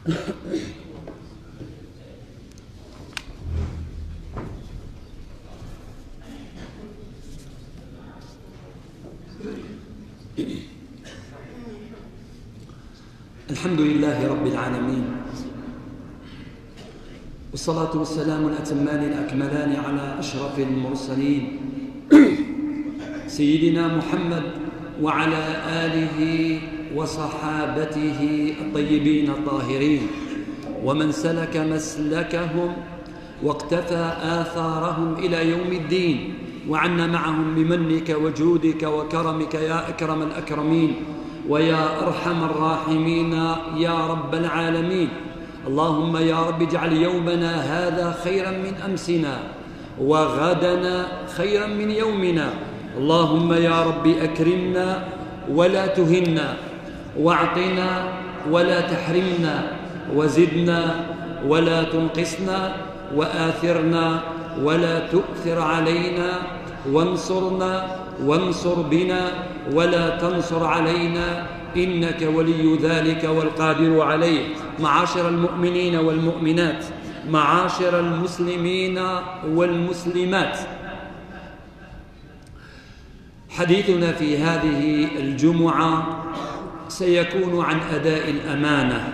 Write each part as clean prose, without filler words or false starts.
الحمد لله رب العالمين، والصلاة والسلام الأتمان الأكملان على أشرف المرسلين سيدنا محمد وعلى آله وصحابته الطيبين الطاهرين، ومن سلك مسلكهم واقتفى آثارهم إلى يوم الدين، وعنا معهم بمنك وجودك وكرمك يا أكرم الأكرمين ويا أرحم الراحمين يا رب العالمين. اللهم يا رب اجعل يومنا هذا خيرا من أمسنا وغدنا خيرا من يومنا. اللهم يا رب أكرمنا ولا تهنا، واعطنا ولا تحرمنا، وزدنا ولا تنقصنا، وآثرنا ولا تؤثر علينا، وانصرنا وانصر بنا ولا تنصر علينا، إنك ولي ذلك والقادر عليه. معاشر المؤمنين والمؤمنات، معاشر المسلمين والمسلمات، حديثنا في هذه الجمعة سيكون عن أداء الأمانة،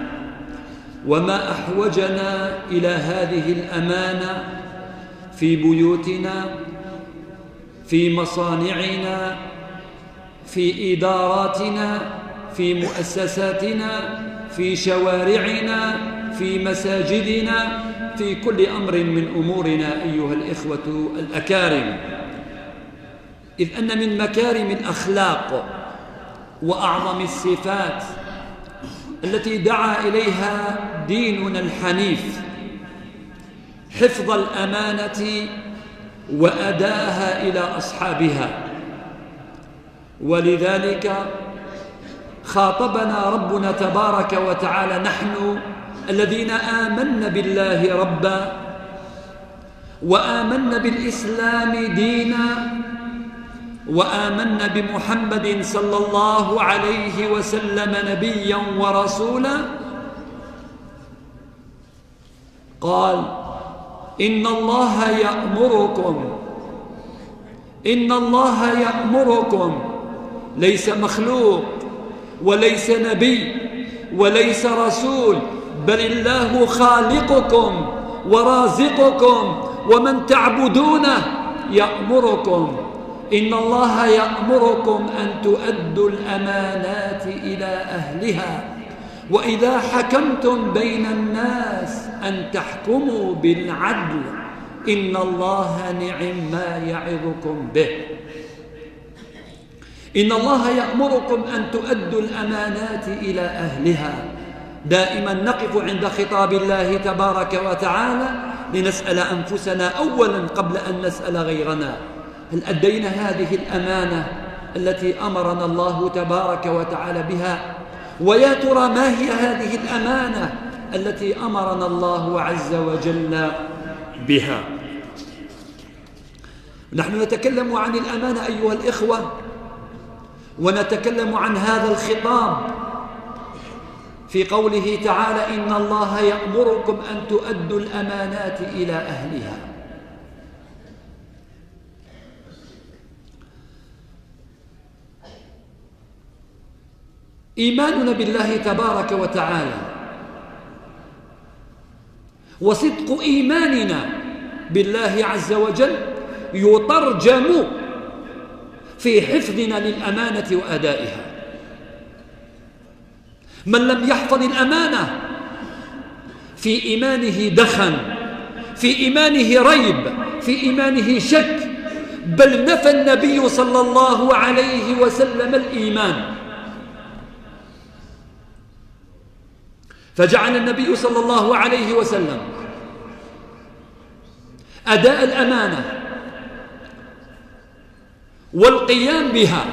وما أحوجنا إلى هذه الأمانة في بيوتنا، في مصانعنا، في إداراتنا، في مؤسساتنا، في شوارعنا، في مساجدنا، في كل أمر من أمورنا أيها الإخوة الأكارم. إذ أن من مكارم الأخلاق وأعظم الصفات التي دعا إليها ديننا الحنيف حفظ الأمانة وأداءها إلى أصحابها، ولذلك خاطبنا ربنا تبارك وتعالى نحن الذين آمنا بالله ربا، وآمنا بالإسلام دينا، وآمنا بمحمد صلى الله عليه وسلم نبيا ورسولا. قال: إن الله يأمركم، ليس مخلوق وليس نبي وليس رسول، بل الله خالقكم ورازقكم ومن تعبدونه يأمركم. إن الله يأمركم أن تؤدوا الأمانات إلى أهلها، وإذا حكمتم بين الناس أن تحكموا بالعدل، إن الله نعم ما يعظكم به. إن الله يأمركم أن تؤدوا الأمانات إلى أهلها. دائما نقف عند خطاب الله تبارك وتعالى لنسأل أنفسنا أولا قبل أن نسأل غيرنا: هل أدينا هذه الأمانة التي أمرنا الله تبارك وتعالى بها؟ ويا ترى ما هي هذه الأمانة التي أمرنا الله عز وجل بها؟ نحن نتكلم عن الأمانة أيها الإخوة، ونتكلم عن هذا الخطاب في قوله تعالى: إن الله يأمركم أن تؤدوا الأمانات إلى أهلها. إيماننا بالله تبارك وتعالى وصدق إيماننا بالله عز وجل يترجم في حفظنا للأمانة وأدائها. من لم يحفظ الأمانة في إيمانه دخن، في إيمانه ريب، في إيمانه شك، بل نفى النبي صلى الله عليه وسلم الإيمان. فجعل النبي صلى الله عليه وسلم أداء الأمانة والقيام بها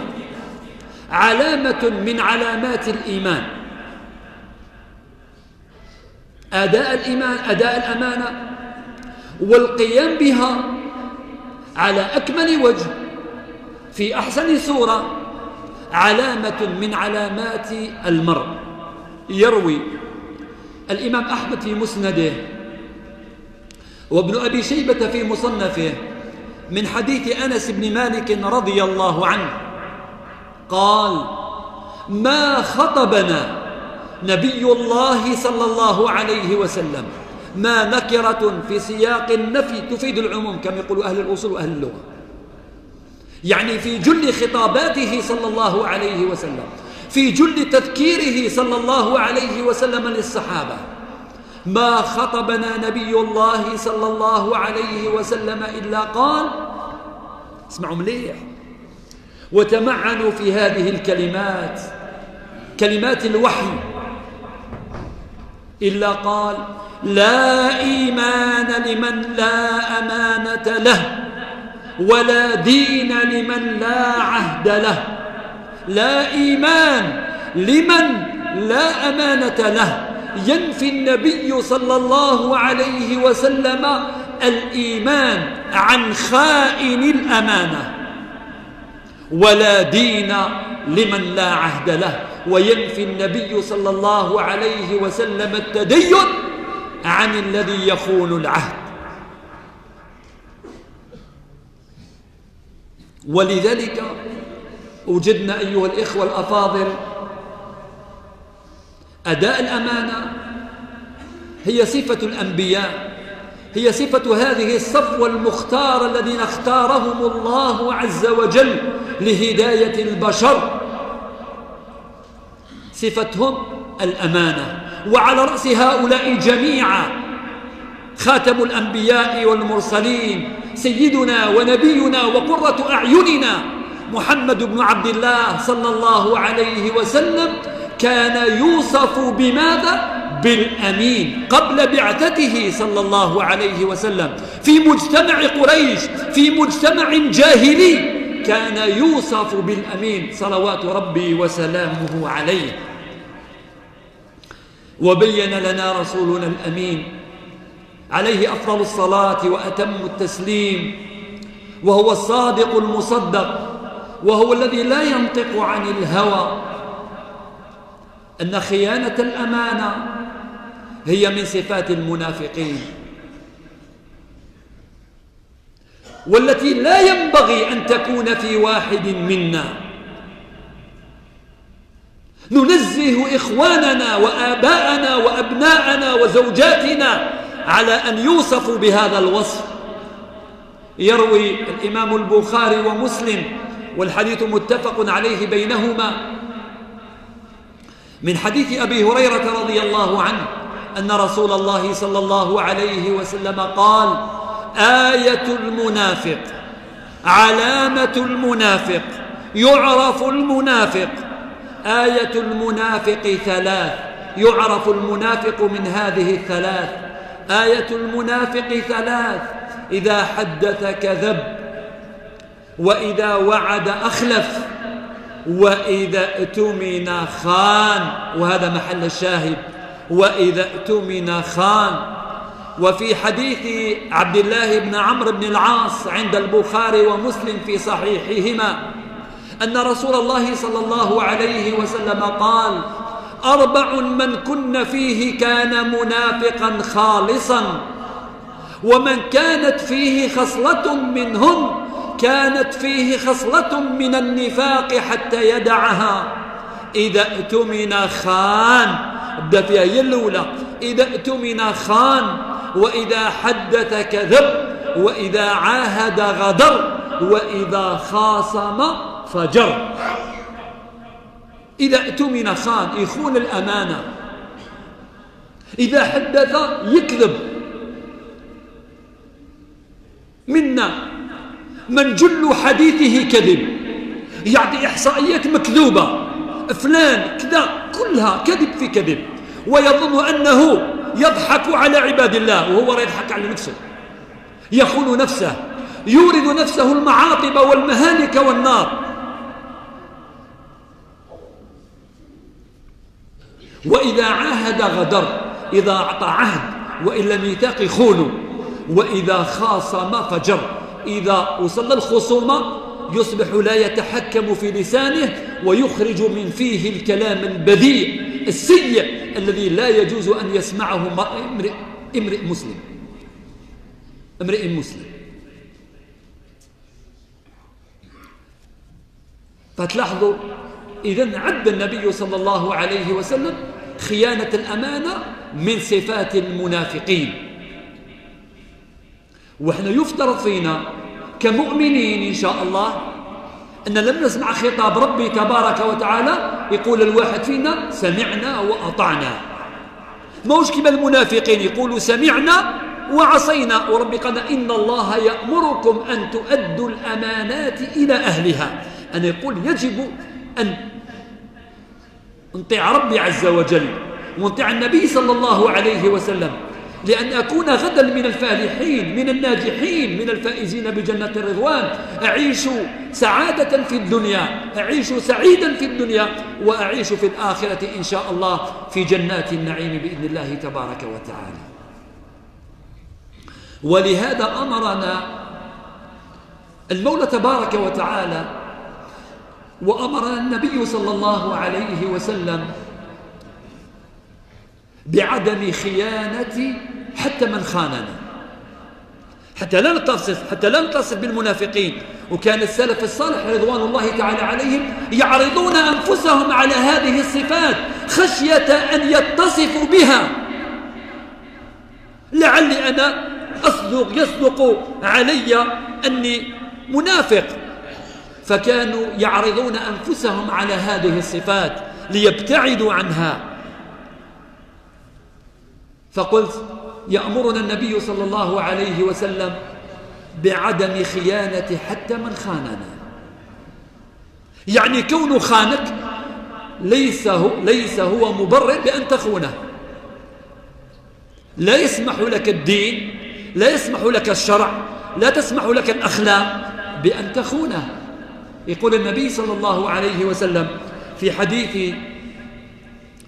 علامة من علامات الإيمان. أداء الأمانة والقيام بها على أكمل وجه في أحسن صورة علامة من علامات المرء. يروي الإمام أحمد في مسنده، وابن أبي شيبة في مصنفه، من حديث أنس بن مالك رضي الله عنه قال: ما خطبنا نبي الله صلى الله عليه وسلم، ما نكرة في سياق النفي تفيد العموم كما يقول أهل الأصول وأهل اللغة، يعني في جل خطاباته صلى الله عليه وسلم، في جل تذكيره صلى الله عليه وسلم للصحابة، ما خطبنا نبي الله صلى الله عليه وسلم إلا قال، اسمعوا مليح وتمعنوا في هذه الكلمات، كلمات الوحي، إلا قال: لا إيمان لمن لا أمانة له، ولا دين لمن لا عهد له. لا إيمان لمن لا أمانة له، ينفي النبي صلى الله عليه وسلم الإيمان عن خائن الأمانة، ولا دين لمن لا عهد له، وينفي النبي صلى الله عليه وسلم التدين عن الذي يخون العهد. ولذلك وجدنا أيها الإخوة الأفاضل أداء الأمانة هي صفة الأنبياء، هي صفة هذه الصفوة المختار الذين اختارهم الله عز وجل لهداية البشر، صفتهم الأمانة. وعلى رأس هؤلاء جميعا خاتم الأنبياء والمرسلين سيدنا ونبينا وقرة أعيننا محمد بن عبد الله صلى الله عليه وسلم، كان يوصف بماذا؟ بالأمين قبل بعثته صلى الله عليه وسلم. في مجتمع قريش، في مجتمع جاهلي، كان يوصف بالأمين صلوات ربي وسلامه عليه. وبين لنا رسولنا الأمين عليه أفضل الصلاة وأتم التسليم، وهو الصادق المصدق، وهو الذي لا ينطق عن الهوى، أن خيانة الأمانة هي من صفات المنافقين، والتي لا ينبغي أن تكون في واحد منا. ننزه إخواننا وآباءنا وأبناءنا وزوجاتنا على أن يوصفوا بهذا الوصف. يروي الإمام البخاري ومسلم، والحديث متفق عليه بينهما، من حديث أبي هريرة رضي الله عنه أن رسول الله صلى الله عليه وسلم قال: آية المنافق، علامة المنافق، يعرف المنافق، آية المنافق ثلاث، يعرف المنافق من هذه الثلاث. آية المنافق ثلاث: إذا حدث كذب، وإذا وعد أخلف، وإذا اؤتمن خان. وهذا محل الشاهد، وإذا اؤتمن خان. وفي حديث عبد الله بن عمرو بن العاص عند البخاري ومسلم في صحيحهما أن رسول الله صلى الله عليه وسلم قال: 4 من كن فيه كان منافقا خالصا، ومن كانت فيه خصلة منهم كانت فيه خصلة من النفاق حتى يدعها. إذا اؤتمن خان، ابدأ فيها هي الأولى، إذا اؤتمن خان، وإذا حدث كذب، وإذا عاهد غدر، وإذا خاصم فجر. إذا اؤتمن خان، يخون الأمانة. إذا حدث يكذب. منا من جل حديثه كذب، يعطي إحصائيات مكذوبة، فلان كذا، كلها كذب في كذب، ويظن أنه يضحك على عباد الله وهو يضحك على نفسه، يخون نفسه، يورد نفسه المعاطب والمهالك والنار. وإذا عاهد غدر، إذا أعطى عهد وإن لم يتق خونه. وإذا خاصم فجر، إذا وصل الخصومة يصبح لا يتحكم في لسانه، ويخرج من فيه الكلام البذيء السيء الذي لا يجوز أن يسمعه امرئ مسلم. فتلاحظوا إذن عد النبي صلى الله عليه وسلم خيانة الأمانة من صفات المنافقين. وإحنا يفترض فينا كمؤمنين إن شاء الله أن لم نسمع خطاب ربي تبارك وتعالى يقول الواحد فينا سمعنا وأطعنا، موش كما المنافقين يقولوا سمعنا وعصينا، وربي قال إن الله يأمركم أن تؤدوا الأمانات إلى أهلها. أنا يقول يجب أن نطيع ربي عز وجل ونطيع النبي صلى الله عليه وسلم لأن أكون غدا من الفالحين من الناجحين من الفائزين بجنة الرضوان، أعيش سعادة في الدنيا، أعيش سعيدا في الدنيا، وأعيش في الآخرة إن شاء الله في جنات النعيم بإذن الله تبارك وتعالى. ولهذا أمرنا المولى تبارك وتعالى وأمرنا النبي صلى الله عليه وسلم بعدم خيانة حتى من خاننا، حتى لا نتصف بالمنافقين. وكان السلف الصالح رضوان الله تعالى عليهم يعرضون أنفسهم على هذه الصفات خشية أن يتصفوا بها، لعلي أنا يصدق علي أني منافق، فكانوا يعرضون أنفسهم على هذه الصفات ليبتعدوا عنها. فقلت يأمرنا النبي صلى الله عليه وسلم بعدم خيانة حتى من خاننا، يعني كونه خانك ليس هو مبرر بأن تخونه. لا يسمح لك الدين، لا يسمح لك الشرع، لا تسمح لك الأخلاق بأن تخونه. يقول النبي صلى الله عليه وسلم في حديث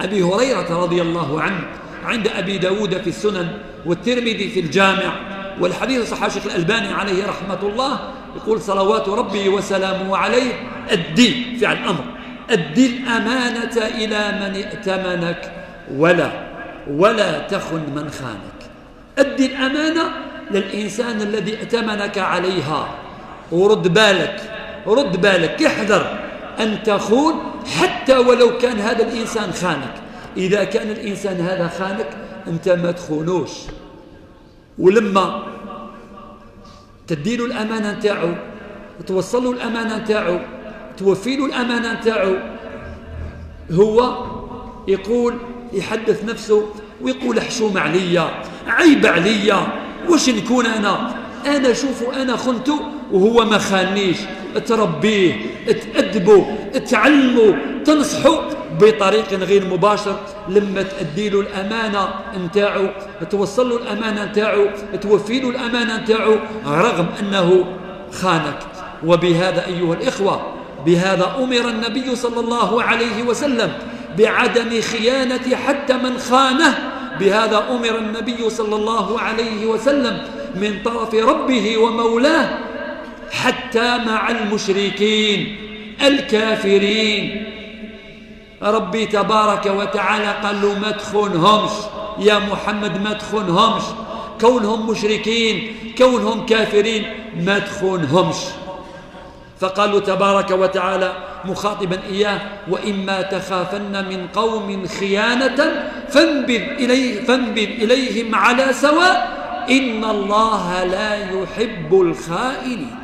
أبي هريرة رضي الله عنه عند أبي داود في السنن والترمذي في الجامع، والحديث صححه الشيخ الألباني عليه رحمة الله، يقول صلوات ربي وسلامه عليه أدي فعل أمر، أدي الأمانة إلى من ائتمنك ولا تخن من خانك. أدي الأمانة للإنسان الذي ائتمنك عليها، ورد بالك احذر أن تخون حتى ولو كان هذا الإنسان خانك. إذا كان الإنسان هذا خانك أنت ما تخونوش، ولما تديله الأمانة نتاعو، توصله الأمانة نتاعو، توفيله الأمانة نتاعو، هو يقول يحدث نفسه ويقول حشوم عليا، عيب عليا، وش نكون أنا شوفوا أنا خنته وهو ما خانيش. تربيه، تأدبه، تعلمه، تنصحه بطريق غير مباشر. لما تأدي له الأمانة نتاعو، توصل له الأمانة نتاعو، توفي له الأمانة نتاعو رغم أنه خانك. وبهذا أيها الإخوة، بهذا أمر النبي صلى الله عليه وسلم بعدم خيانة حتى من خانه. بهذا أمر النبي صلى الله عليه وسلم من طرف ربه ومولاه حتى مع المشركين الكافرين. ربي تبارك وتعالى قال له ما تخونهمش يا محمد، ما تخونهمش، كونهم مشركين كونهم كافرين ما تخونهمش. فقال تبارك وتعالى مخاطبا إياه وإما تخافن من قوم خيانة فانبذ إليهم على سواء إن الله لا يحب الخائنين.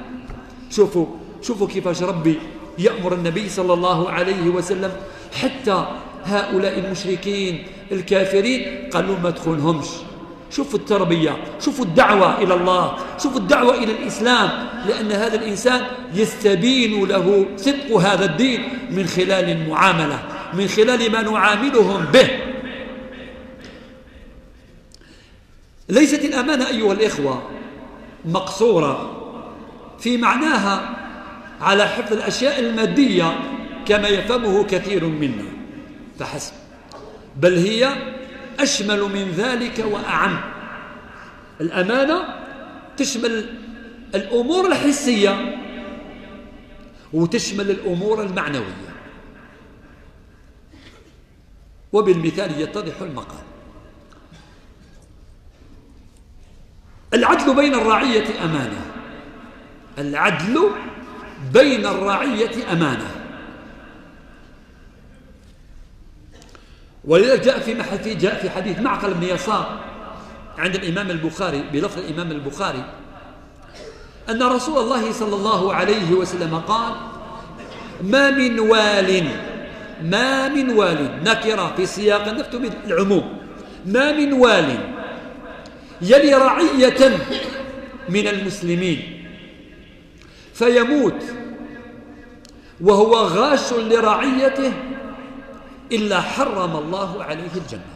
شوفوا كيفاش ربي يأمر النبي صلى الله عليه وسلم حتى هؤلاء المشركين الكافرين قالوا ما تخونهمش. شوفوا التربية، شوفوا الدعوة إلى الله، شوفوا الدعوة إلى الإسلام، لأن هذا الإنسان يستبين له صدق هذا الدين من خلال المعاملة، من خلال ما نعاملهم به. ليست الأمانة أيها الإخوة مقصورة في معناها على حفظ الأشياء المادية كما يفهمه كثير منا فحسب، بل هي أشمل من ذلك وأعم. الأمانة تشمل الأمور الحسية وتشمل الأمور المعنوية. وبالمثال يتضح المقال. العدل بين الرعية أمانة. العدل بين الرعية أمانة. ولذلك جاء في حديث معقل بن يسار عند الإمام البخاري بلفظ الإمام البخاري أن رسول الله صلى الله عليه وسلم قال: ما من وال نكرة في سياق النفي العموم، ما من وال يلي رعية من المسلمين فيموت وهو غاش لرعيته إلا حرم الله عليه الجنة.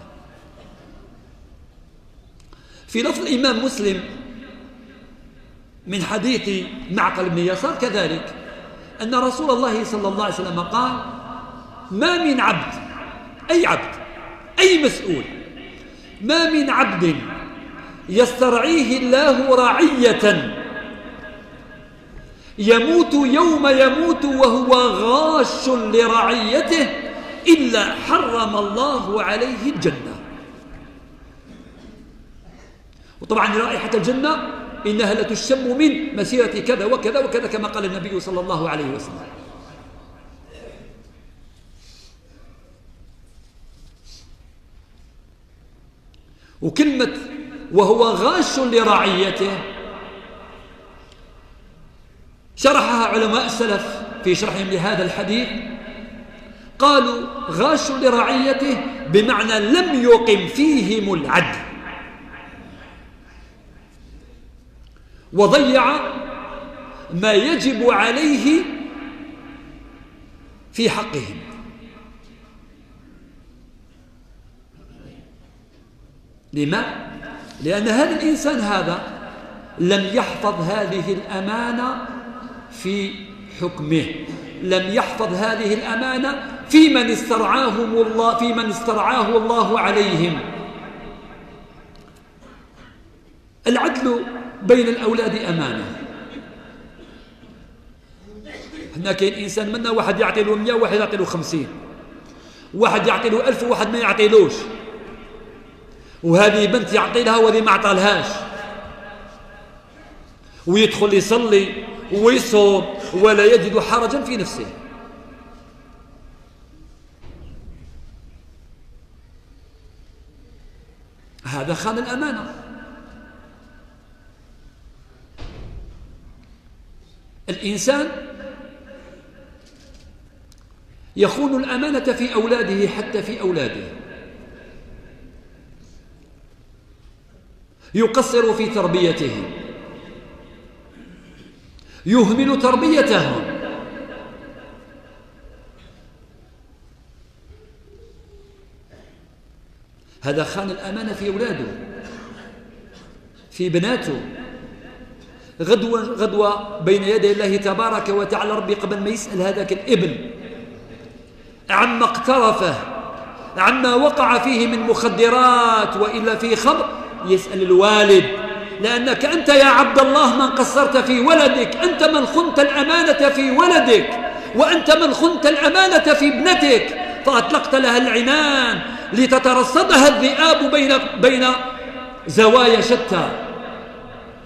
في لفظ الإمام مسلم من حديث معقل بن يسار كذلك أن رسول الله صلى الله عليه وسلم قال: ما من عبد، أي عبد، أي مسؤول، ما من عبد يسترعيه الله رعية يموت يوم يموت وهو غاش لرعيته إلا حرم الله عليه الجنة. وطبعا رائحة الجنة إنها لتشم من مسيرة كذا وكذا وكذا كما قال النبي صلى الله عليه وسلم. وكلمة وهو غاش لرعيته شرحها علماء السلف في شرحهم لهذا الحديث، قالوا غاش لرعيته بمعنى لم يقم فيهم العدل وضيع ما يجب عليه في حقهم. لما؟ لأن هذا الإنسان هذا لم يحفظ هذه الأمانة في حكمه، لم يحفظ هذه الأمانة في من استرعاه الله عليهم. العدل بين الأولاد أمانة. هنا كاين إنسان منا واحد يعطي له 100 وواحد يعطي له 50، واحد يعطي له 1000 وواحد ما يعطيلوش، وهذه بنت يعطي لها وهذه ما عطالهاش، ويدخل يصلي ويصوم ولا يجد حرجا في نفسه. هذا خان الأمانة. الإنسان يخون الأمانة في أولاده حتى في أولاده، يقصر في تربيتهم، يهمل تربيتهم، هذا خان الأمانة في أولاده، في بناته. غدوة بين يدي الله تبارك وتعالى ربي قبل ما يسأل هذاك الابن عما اقترفه، عما وقع فيه من مخدرات وإلا في خمر، يسأل الوالد: لأنك أنت يا عبد الله من قصرت في ولدك، أنت من خنت الأمانة في ولدك، وأنت من خنت الأمانة في ابنتك، فأطلقت لها العنان لتترصدها الذئاب بين زوايا شتى.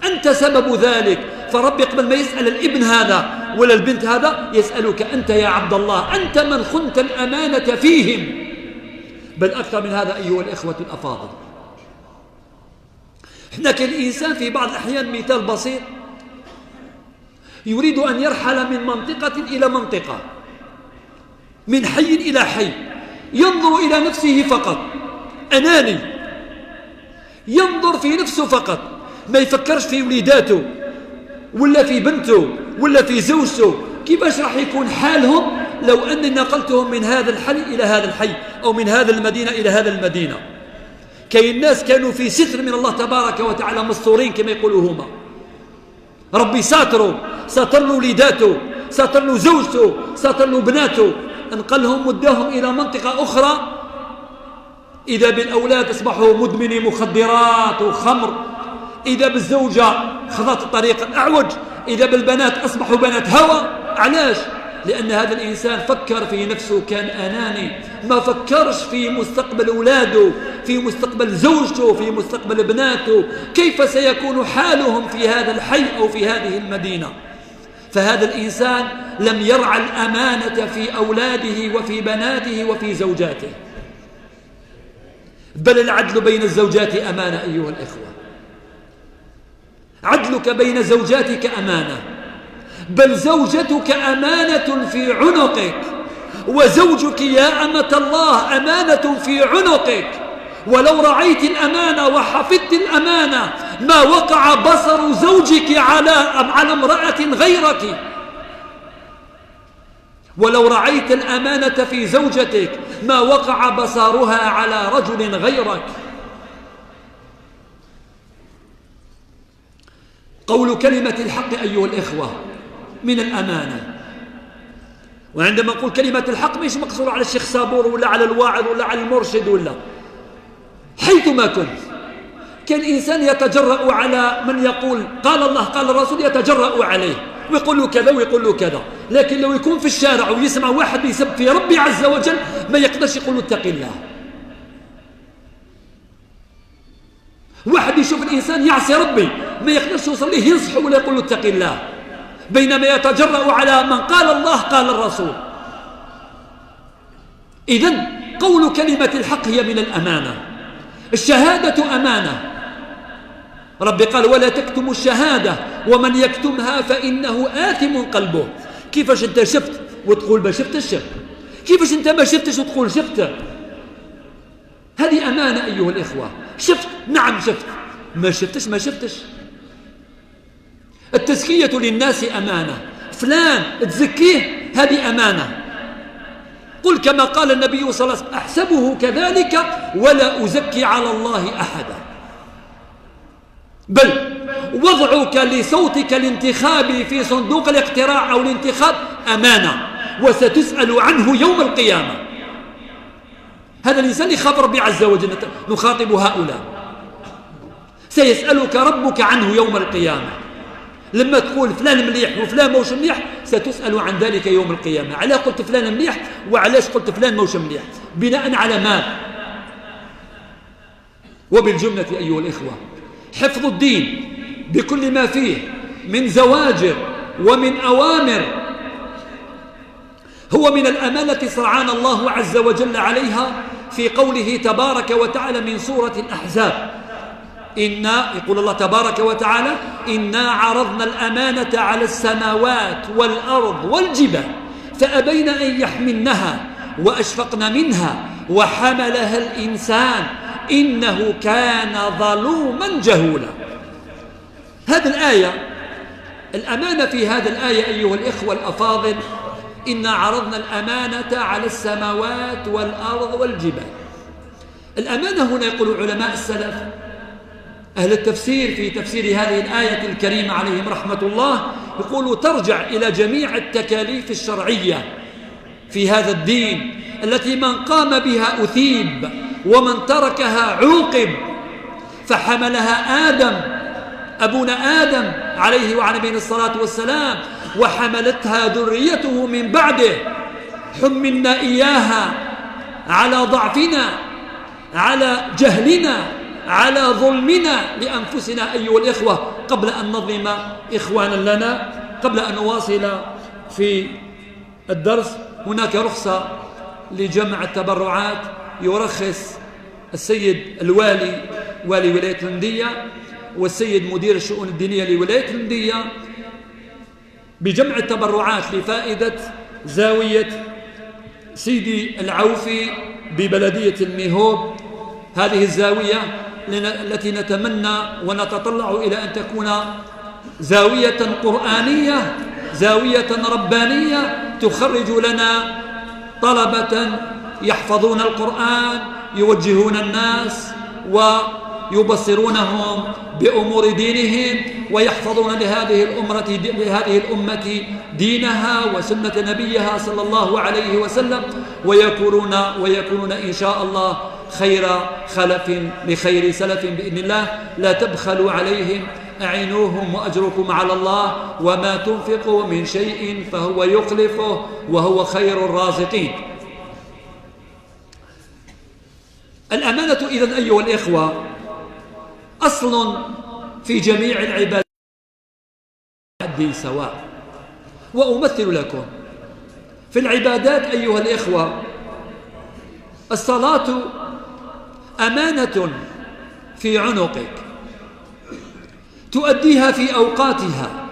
أنت سبب ذلك. فربي قبل ما يسأل الابن هذا ولا البنت هذا يسألك أنت يا عبد الله، أنت من خنت الأمانة فيهم. بل أكثر من هذا أيها الإخوة الأفاضل، إحنا كالإنسان في بعض الأحيان، مثال بسيط، يريد أن يرحل من منطقة إلى منطقة، من حي إلى حي، ينظر إلى نفسه فقط، أناني، ينظر في نفسه فقط، ما يفكرش في وليداته ولا في بنته ولا في زوجته. كيفاش راح يكون حالهم لو أني نقلتهم من هذا الحي إلى هذا الحي، أو من هذا المدينة إلى هذا المدينة؟ كاين الناس كانوا في ستر من الله تبارك وتعالى، مستورين كما يقولوا هما، ربي ساتر له وليداته، ساتر له زوجته، ساتر له بناته، انقلهم وداهم إلى منطقة أخرى، إذا بالأولاد أصبحوا مدمني مخدرات وخمر، إذا بالزوجة خذت الطريق الأعوج، إذا بالبنات أصبحوا بنات هوى. علاش؟ لأن هذا الإنسان فكر في نفسه، كان أناني، ما فكرش في مستقبل أولاده، في مستقبل زوجته، في مستقبل ابناته، كيف سيكون حالهم في هذا الحي أو في هذه المدينة. فهذا الإنسان لم يرعى الأمانة في أولاده وفي بناته وفي زوجاته. بل العدل بين الزوجات أمانة أيها الإخوة، عدلك بين زوجاتك أمانة، بل زوجتك أمانة في عنقك، وزوجك يا أمة الله أمانة في عنقك. ولو رعيت الأمانة وحفظت الأمانة ما وقع بصر زوجك على امرأة غيرك. ولو رعيت الأمانة في زوجتك ما وقع بصرها على رجل غيرك. قول كلمة الحق أيها الإخوة من الأمانة. وعندما نقول كلمة الحق مش مقصور على الشيخ صابور ولا على الواعظ ولا على المرشد، ولا حيثما كنت. كان إنسان يتجرأ على من يقول قال الله قال الرسول، يتجرأ عليه ويقول له كذا ويقول له كذا. لكن لو يكون في الشارع ويسمع واحد يسب في ربي عز وجل ما يقدرش يقول له اتق الله. واحد يشوف الإنسان يعصي ربي ما يقدرش يوصل ليه ينصحه ولا يقول له اتق الله، بينما يتجرأ على من قال الله قال الرسول. إذن قول كلمة الحق هي من الأمانة. الشهادة أمانة، ربي قال ولا تكتموا الشهادة ومن يكتمها فإنه آثم قلبه. كيفاش أنت شفت وتقول ما شفتش؟ كيفاش أنت ما شفتش وتقول شفت؟ هذه أمانة أيها الإخوة. شفت؟ نعم شفت. ما شفتش ما شفتش. التزكية للناس أمانة، فلان تزكيه هذه أمانة. قل كما قال النبي صلى الله عليه وسلم أحسبه كذلك ولا أزكي على الله أحدا. بل وضعك لصوتك الانتخابي في صندوق الاقتراع أو الانتخاب أمانة، وستسأل عنه يوم القيامة. هذا الإنسان يخاف ربي عز وجل، نخاطب هؤلاء. سيسألك ربك عنه يوم القيامة. لما تقول فلان مليح وفلان موش مليح ستسأل عن ذلك يوم القيامة. على قلت فلان مليح وعلاش قلت فلان موش مليح؟ بناء على ماذا؟ وبالجملة أيها الإخوة حفظ الدين بكل ما فيه من زواجر ومن أوامر هو من الأمانة صرعان الله عز وجل عليها في قوله تبارك وتعالى من سورة الأحزاب. يقول الله تبارك وتعالى إنا عرضنا الأمانة على السماوات والأرض والجبال فأبين أن يحملنها وأشفقن منها وحملها الإنسان إنه كان ظلوما جهولا. هذه الآية، الأمانة في هذه الآية أيها الإخوة الأفاضل إنا عرضنا الأمانة على السماوات والأرض والجبال. الأمانة هنا يقول علماء السلف أهل التفسير في تفسير هذه الآية الكريمة عليهم رحمة الله يقولوا ترجع إلى جميع التكاليف الشرعية في هذا الدين التي من قام بها أثيب ومن تركها عوقب. فحملها آدم أبونا آدم عليه وعلى نبينا الصلاة والسلام، وحملتها ذريته من بعده. حملنا إياها على ضعفنا، على جهلنا، على ظلمنا لأنفسنا أيها الإخوة. قبل أن نظلم إخوانا لنا، قبل أن نواصل في الدرس، هناك رخصة لجمع التبرعات. يرخص السيد الوالي والي ولاية الهندية والسيد مدير الشؤون الدينية لولاية الهندية بجمع التبرعات لفائدة زاوية سيدي العوفي ببلدية الميهوب. هذه الزاوية التي نتمنى ونتطلع إلى أن تكون زاوية قرآنية، زاوية ربانية تخرج لنا طلبة يحفظون القرآن، يوجهون الناس ويبصرونهم بأمور دينهم، ويحفظون لهذه الأمة دينها وسنة نبيها صلى الله عليه وسلم، ويكونون إن شاء الله خير خلف لخير سلف بإذن الله. لا تبخلوا عليهم أعينوهم وأجركم على الله وما تنفقوا من شيء فهو يخلفه وهو خير الرازقين. الأمانة إذن أيها الإخوة أصل في جميع العبادات الدين سواء. وأمثل لكم في العبادات أيها الإخوة، الصلاة أمانة في عنقك تؤديها في أوقاتها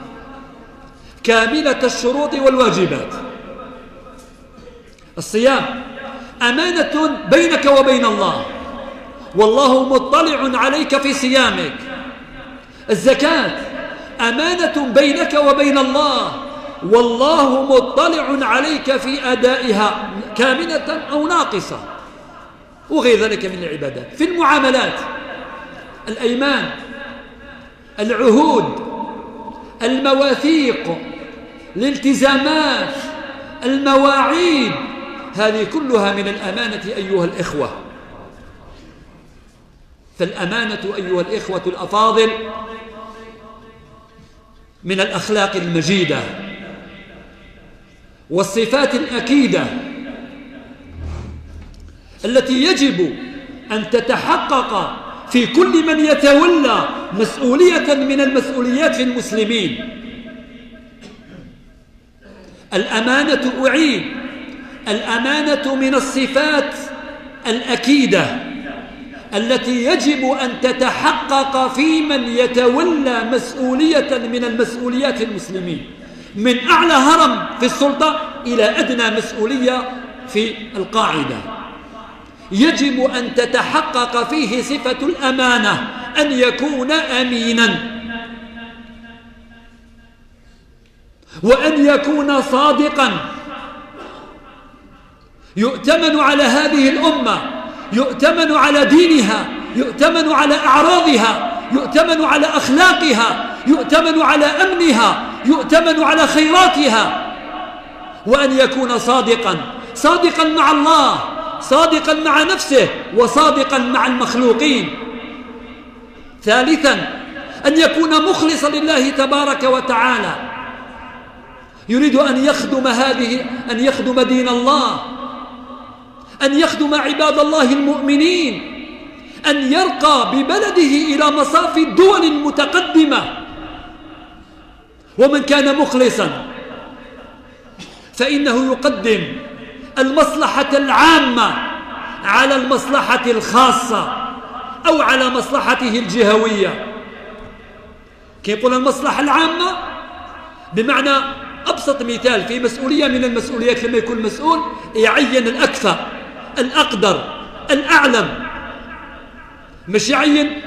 كاملة الشروط والواجبات. الصيام أمانة بينك وبين الله والله مطلع عليك في صيامك. الزكاة أمانة بينك وبين الله والله مطلع عليك في أدائها كاملة أو ناقصة، وغير ذلك من العبادات. في المعاملات الأيمان، العهود، المواثيق، الالتزامات، المواعيد، هذه كلها من الأمانة أيها الإخوة. فالأمانة أيها الإخوة الأفاضل من الأخلاق المجيدة والصفات الأكيدة التي يجب أن تتحقق في كل من يتولى مسؤولية من المسؤوليات في المسلمين. الأمانة أعيد، الأمانة من الصفات الأكيدة التي يجب أن تتحقق في من يتولى مسؤولية من المسؤوليات المسلمين، من أعلى هرم في السلطة إلى أدنى مسؤولية في القاعدة. يجب أن تتحقق فيه صفة الأمانة، أن يكون أمينا، وأن يكون صادقا، يؤتمن على هذه الأمة، يؤتمن على دينها، يؤتمن على أعراضها، يؤتمن على أخلاقها، يؤتمن على أمنها، يؤتمن على خيراتها. وأن يكون صادقا، صادقا مع الله، صادقا مع نفسه، وصادقا مع المخلوقين. ثالثا أن يكون مخلصا لله تبارك وتعالى، يريد أن يخدم دين الله، أن يخدم عباد الله المؤمنين، أن يرقى ببلده إلى مصاف الدول المتقدمة. ومن كان مخلصا فإنه يقدم المصلحة العامة على المصلحة الخاصة أو على مصلحته الجهوية. كيف يقول المصلحة العامة؟ بمعنى أبسط مثال، في مسؤولية من المسؤوليات لما يكون مسؤول يعين الأكفأ، الأقدر، الأعلم، مش يعين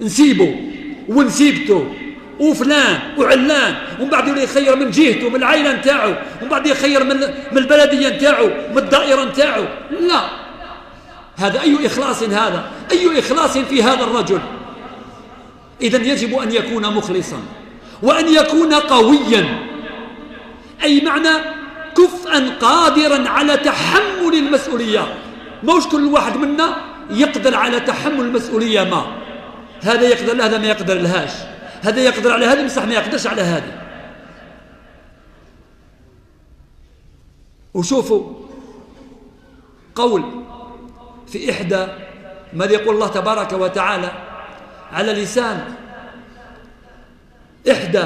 نسيبه ونسيبته وفلان وعلان، ومن بعد يخير من جهته، من العائلة نتاعو، ومن بعد يخير من البلدية نتاعو، من الدائرة نتاعو. لا، هذا أي إخلاص، هذا أي إخلاص في هذا الرجل. إذن يجب أن يكون مخلصا، وأن يكون قويا، أي معنى كفءا قادرا على تحمل المسؤولية. موش كل واحد منا يقدر على تحمل المسؤولية، ما هذا يقدر له، هذا ما يقدر لهاش، هذا يقدر على هذا بصح ما يقدرش على هذا. وشوفوا قول في إحدى ماذا يقول الله تبارك وتعالى على لسان إحدى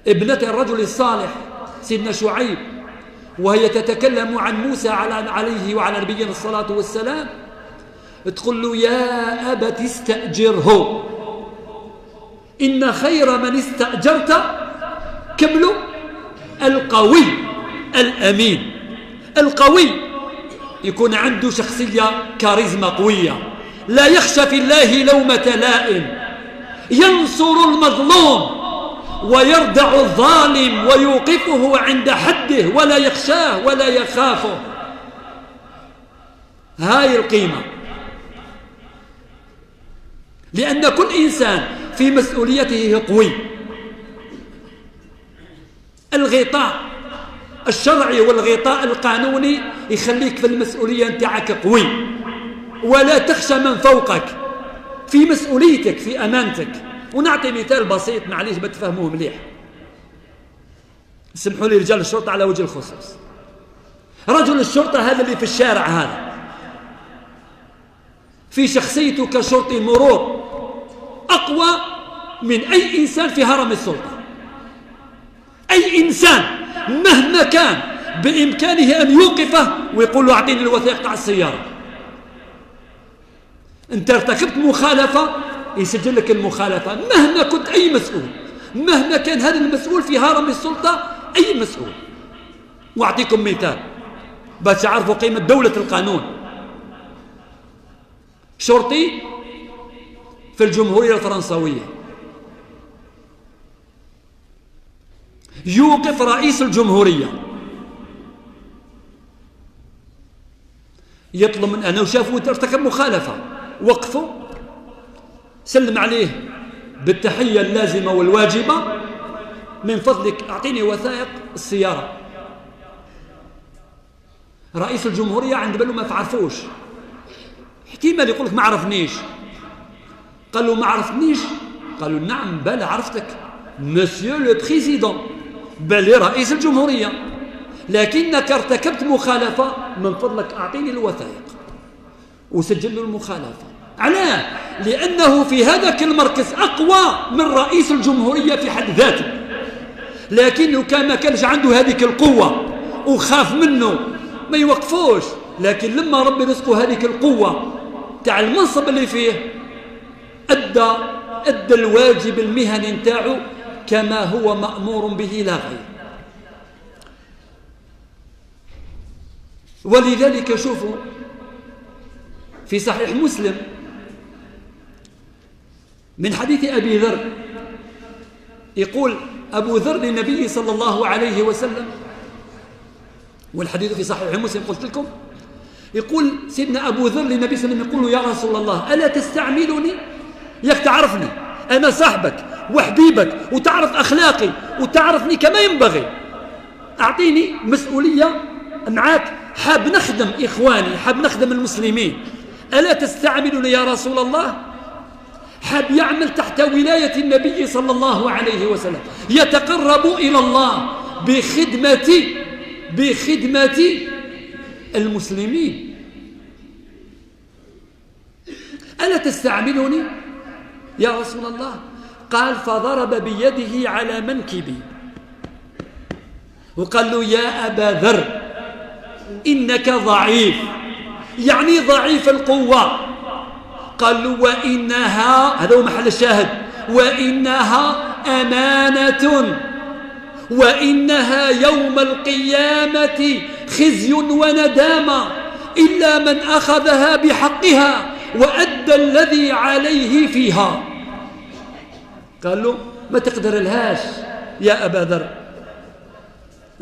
ابنة الرجل الصالح سيدنا شعيب، وهي تتكلم عن موسى عليه وعلى نبينا الصلاة والسلام، تقول له: يا أبت استأجره إن خير من استأجرت كملوا القوي الأمين. القوي يكون عنده شخصية كاريزما قوية، لا يخشى في الله لومة لائم، ينصر المظلوم ويردع الظالم ويوقفه عند حده ولا يخشاه ولا يخافه. هاي القيمة، لأن كل إنسان في مسؤوليته قوي. الغطاء الشرعي والغطاء القانوني يخليك في المسؤولية نتاعك قوي، ولا تخشى من فوقك، في مسؤوليتك، في أمانتك. ونعطي مثال بسيط معليش بتفهموه مليح، اسمحوا لي رجال الشرطة على وجه الخصوص. رجل الشرطة هذا اللي في الشارع هذا في شخصيته كشرطي مرور أقوى من أي إنسان في هرم السلطة. أي إنسان مهما كان بإمكانه أن يوقفه ويقول له أعطيني الوثائق تاع السيارة. أنت ارتكبت مخالفة يسجل لك المخالفة مهما كنت أي مسؤول، مهما كان هذا المسؤول في هرم السلطة أي مسؤول. وأعطيكم مثال باش تعرفوا قيمة دولة القانون. شرطي في الجمهورية الفرنسوية يوقف رئيس الجمهورية، يطلب من أنه شافوا ارتكب مخالفة، وقفوا، سلم عليه بالتحية اللازمة والواجبة، من فضلك أعطيني وثائق السيارة. رئيس الجمهورية عند باله ما تعرفوش، احتمال يقول لك ما عرفنيش. قال له ما عرفتنيش؟ قالوا نعم بلى عرفتك مسيو لو بريزيدون، بل رئيس الجمهورية، لكنك ارتكبت مخالفة، من فضلك أعطيني الوثائق. وسجل له المخالفة. علاه؟ لأنه في هذاك المركز أقوى من رئيس الجمهورية في حد ذاته، لكنه كان ما كانش عنده هذه القوة وخاف منه ما يوقفوش. لكن لما ربي رزقه هذه القوة تاع المنصب اللي فيه أدى الواجب المهني نتاعو كما هو مأمور به لا غير. ولذلك شوفوا في صحيح مسلم من حديث أبي ذر، يقول أبو ذر للنبي صلى الله عليه وسلم، والحديث في صحيح مسلم قلت لكم، يقول سيدنا أبو ذر للنبي صلى الله عليه وسلم، يقول له يا رسول الله ألا تستعملني؟ ياك تعرفني أنا صاحبك وحبيبك وتعرف أخلاقي وتعرفني كما ينبغي، أعطيني مسؤولية معاك، حاب نخدم إخواني، حاب نخدم المسلمين، ألا تستعملني يا رسول الله؟ حاب يعمل تحت ولاية النبي صلى الله عليه وسلم، يتقرب إلى الله بخدمة المسلمين. ألا تستعملني يا رسول الله؟ قال فضرب بيده على منكبي وقال له يا أبا ذر إنك ضعيف، يعني ضعيف القوة. قال له وإنها، هذا هو محل الشاهد، وإنها أمانة، وإنها يوم القيامة خزي وندامة إلا من أخذها بحقها وأدى الذي عليه فيها. قال له ما تقدر لهاش يا أبا ذر،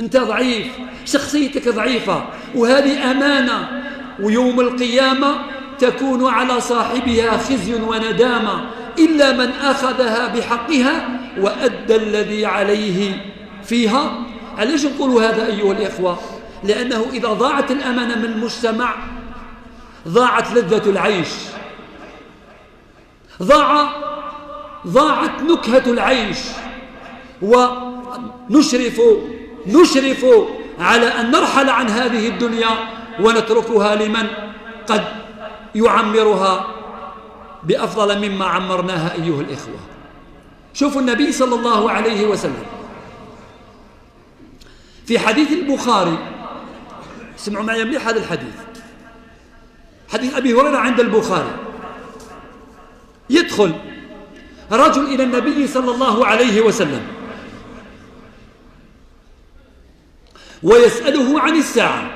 أنت ضعيف، شخصيتك ضعيفة، وهذه أمانة، ويوم القيامة تكون على صاحبها خزي وندامة إلا من أخذها بحقها وأدى الذي عليه فيها. علاش نقول هذا أيها الإخوة؟ لأنه إذا ضاعت الأمانة من المجتمع ضاعت لذة العيش، ضاعت نكهة العيش، ونشرف على أن نرحل عن هذه الدنيا ونتركها لمن قد يعمرها بأفضل مما عمرناها أيها الإخوة. شوفوا النبي صلى الله عليه وسلم في حديث البخاري، اسمعوا معي مليح هذا الحديث، حديث أبي هريرة عند البخاري، يدخل رجل إلى النبي صلى الله عليه وسلم ويسأله عن الساعة.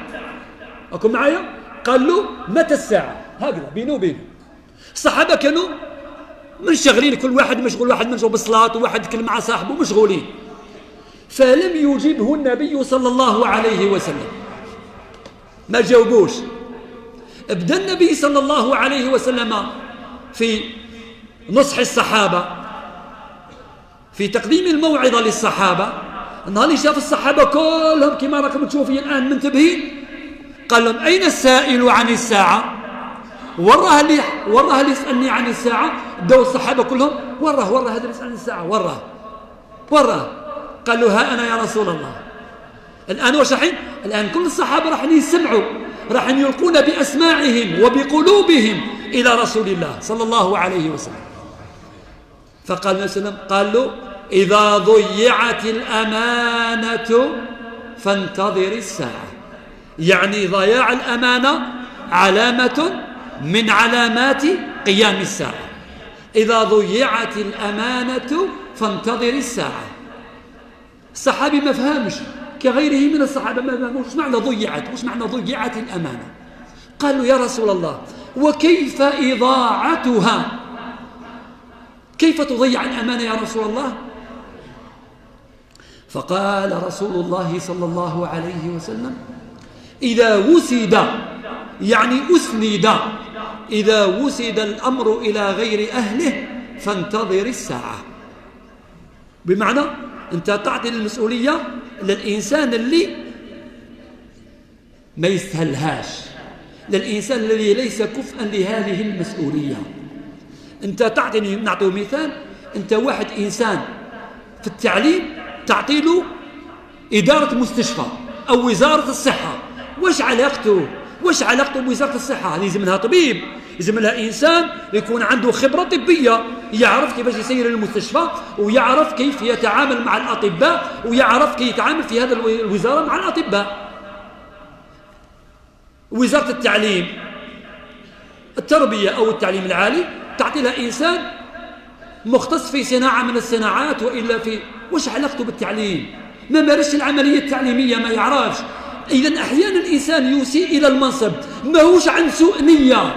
أكون معايا؟ قال له متى الساعة؟ هكذا بينه وبينه. الصحابة كانوا منشغلين، كل واحد مشغول، واحد مشغول بالصلاة وواحد يتكلم مع صاحبه، مشغولين. فلم يجيبه النبي صلى الله عليه وسلم، ما جاوبوش. ابدأ النبي صلى الله عليه وسلم في نصح الصحابة، في تقديم الموعظة للصحابة. النهار اللي شاف الصحابة كلهم كما راكم تشوفين الآن منتبهين، قال لهم أين السائل عن الساعة؟ وراه اللي يسألني عن الساعة. دو الصحابة كلهم وراه هذا اللي يسألني الساعة، وراه. قال له ها أنا يا رسول الله. الآن وش حين؟ الآن كل الصحابة راح يسمعوا، راح يلقون بأسماعهم وبقلوبهم إلى رسول الله صلى الله عليه وسلم. فقال النبي صلى الله عليه وسلم قال له إذا ضيعت الأمانة فانتظر الساعة. يعني ضياع الأمانة علامة من علامات قيام الساعة. إذا ضيعت الأمانة فانتظر الساعة. الصحابي ما فهمش كغيره من الصحابة، ما فهموش وش معنى ضيعت الأمانة. قالوا يا رسول الله وكيف إضاعتها؟ كيف تضيع الأمانة يا رسول الله؟ فقال رسول الله صلى الله عليه وسلم إذا وسد، يعني أسند، إذا وسد الأمر إلى غير أهله فانتظر الساعة. بمعنى أنت تعطي المسؤولية للإنسان اللي ما يستهلهاش، للإنسان الذي ليس كفءا لهذه المسؤولية. أنت تعطيني، نعطيه مثال، أنت واحد إنسان في التعليم تعطي له إدارة مستشفى أو وزارة الصحة، وش علاقته بوزارة الصحة؟ هذه يلزم لها طبيب، يلزم لها إنسان يكون عنده خبرة طبية، يعرف كيفاش يسير المستشفى، ويعرف كيف يتعامل مع الأطباء، ويعرف كيف يتعامل في هذا الوزارة مع الأطباء. وزارة التعليم التربية أو التعليم العالي تعطي لها إنسان مختص في صناعة من الصناعات، وإلا في وش علاقته بالتعليم؟ ما مارسش العملية التعليمية، ما يعرفش. إذن أحيانا الإنسان يسيء إلى المنصب ماهوش عن سوء نية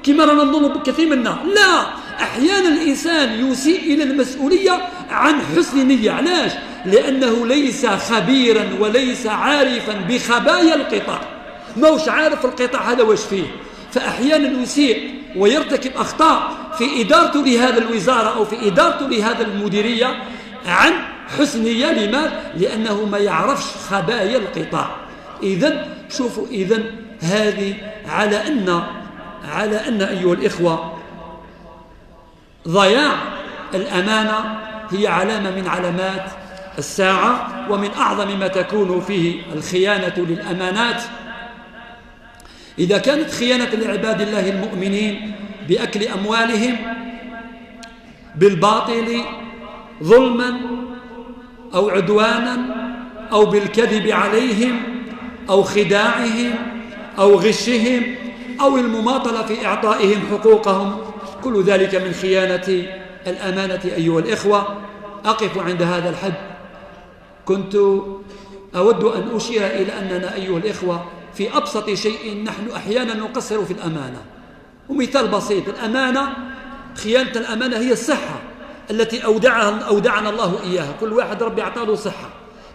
كما رانا نظن كثير منا، لا، أحيانا الإنسان يسيء إلى المسؤولية عن حسن نية. علاش؟ لأنه ليس خبيرا وليس عارفا بخبايا القطاع، ماهوش عارف القطاع هذا واش فيه، فأحيانا يسيء ويرتكب أخطاء في إدارته لهذا الوزارة أو في إدارته لهذا المديرية عن حسن نية. لماذا؟ لأنه ما يعرفش خبايا القطاع. إذن شوفوا، إذن هذه على أن أيها الإخوة ضياع الأمانة هي علامة من علامات الساعة، ومن أعظم ما تكون فيه الخيانة للأمانات. إذا كانت خيانة لعباد الله المؤمنين بأكل أموالهم بالباطل ظلما أو عدوانا أو بالكذب عليهم أو خداعهم أو غشهم أو المماطلة في إعطائهم حقوقهم، كل ذلك من خيانة الأمانة أيها الإخوة. أقف عند هذا الحد. كنت أود أن أشير إلى أننا أيها الإخوة في أبسط شيء نحن أحيانا نقصر في الأمانة. ومثال بسيط، الأمانة، خيانة الأمانة هي الصحة التي أودعنا الله إياها. كل واحد ربي أعطاه صحة،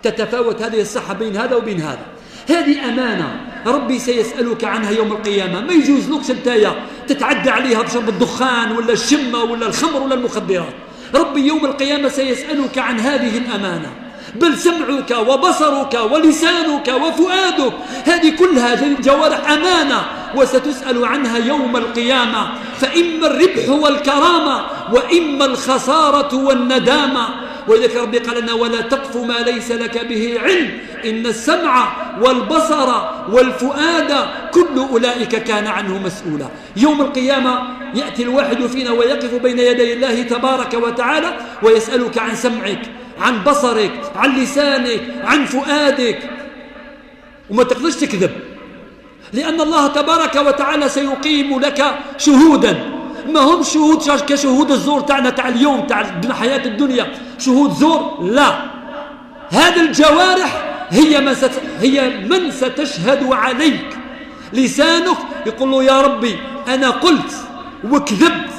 تتفاوت هذه الصحة بين هذا وبين هذا. هذه أمانة ربي سيسألك عنها يوم القيامة. ما يجوز لك شنتايا تتعدى عليها بشرب الدخان ولا الشمة ولا الخمر ولا المخدرات. ربي يوم القيامة سيسألك عن هذه الأمانة، بل سمعك وبصرك ولسانك وفؤادك، هذه كلها الجوارح أمانة وستسأل عنها يوم القيامة. فإما الربح والكرامة وإما الخسارة والندامة. ولذلك ربي قال لنا ولا تقف ما ليس لك به علم إن السمع والبصر والفؤاد كل أولئك كان عنه مسؤولا. يوم القيامة يأتي الواحد فينا ويقف بين يدي الله تبارك وتعالى ويسألك عن سمعك، عن بصرك، عن لسانك، عن فؤادك، وما تقدرش تكذب، لأن الله تبارك وتعالى سيقيم لك شهودا، ما هم شهود كشهود الزور تاعنا تاع اليوم تاع حياة الدنيا، شهود زور، لا، هذه الجوارح هي من ستشهد عليك. لسانك يقول له يا ربي أنا قلت وكذبت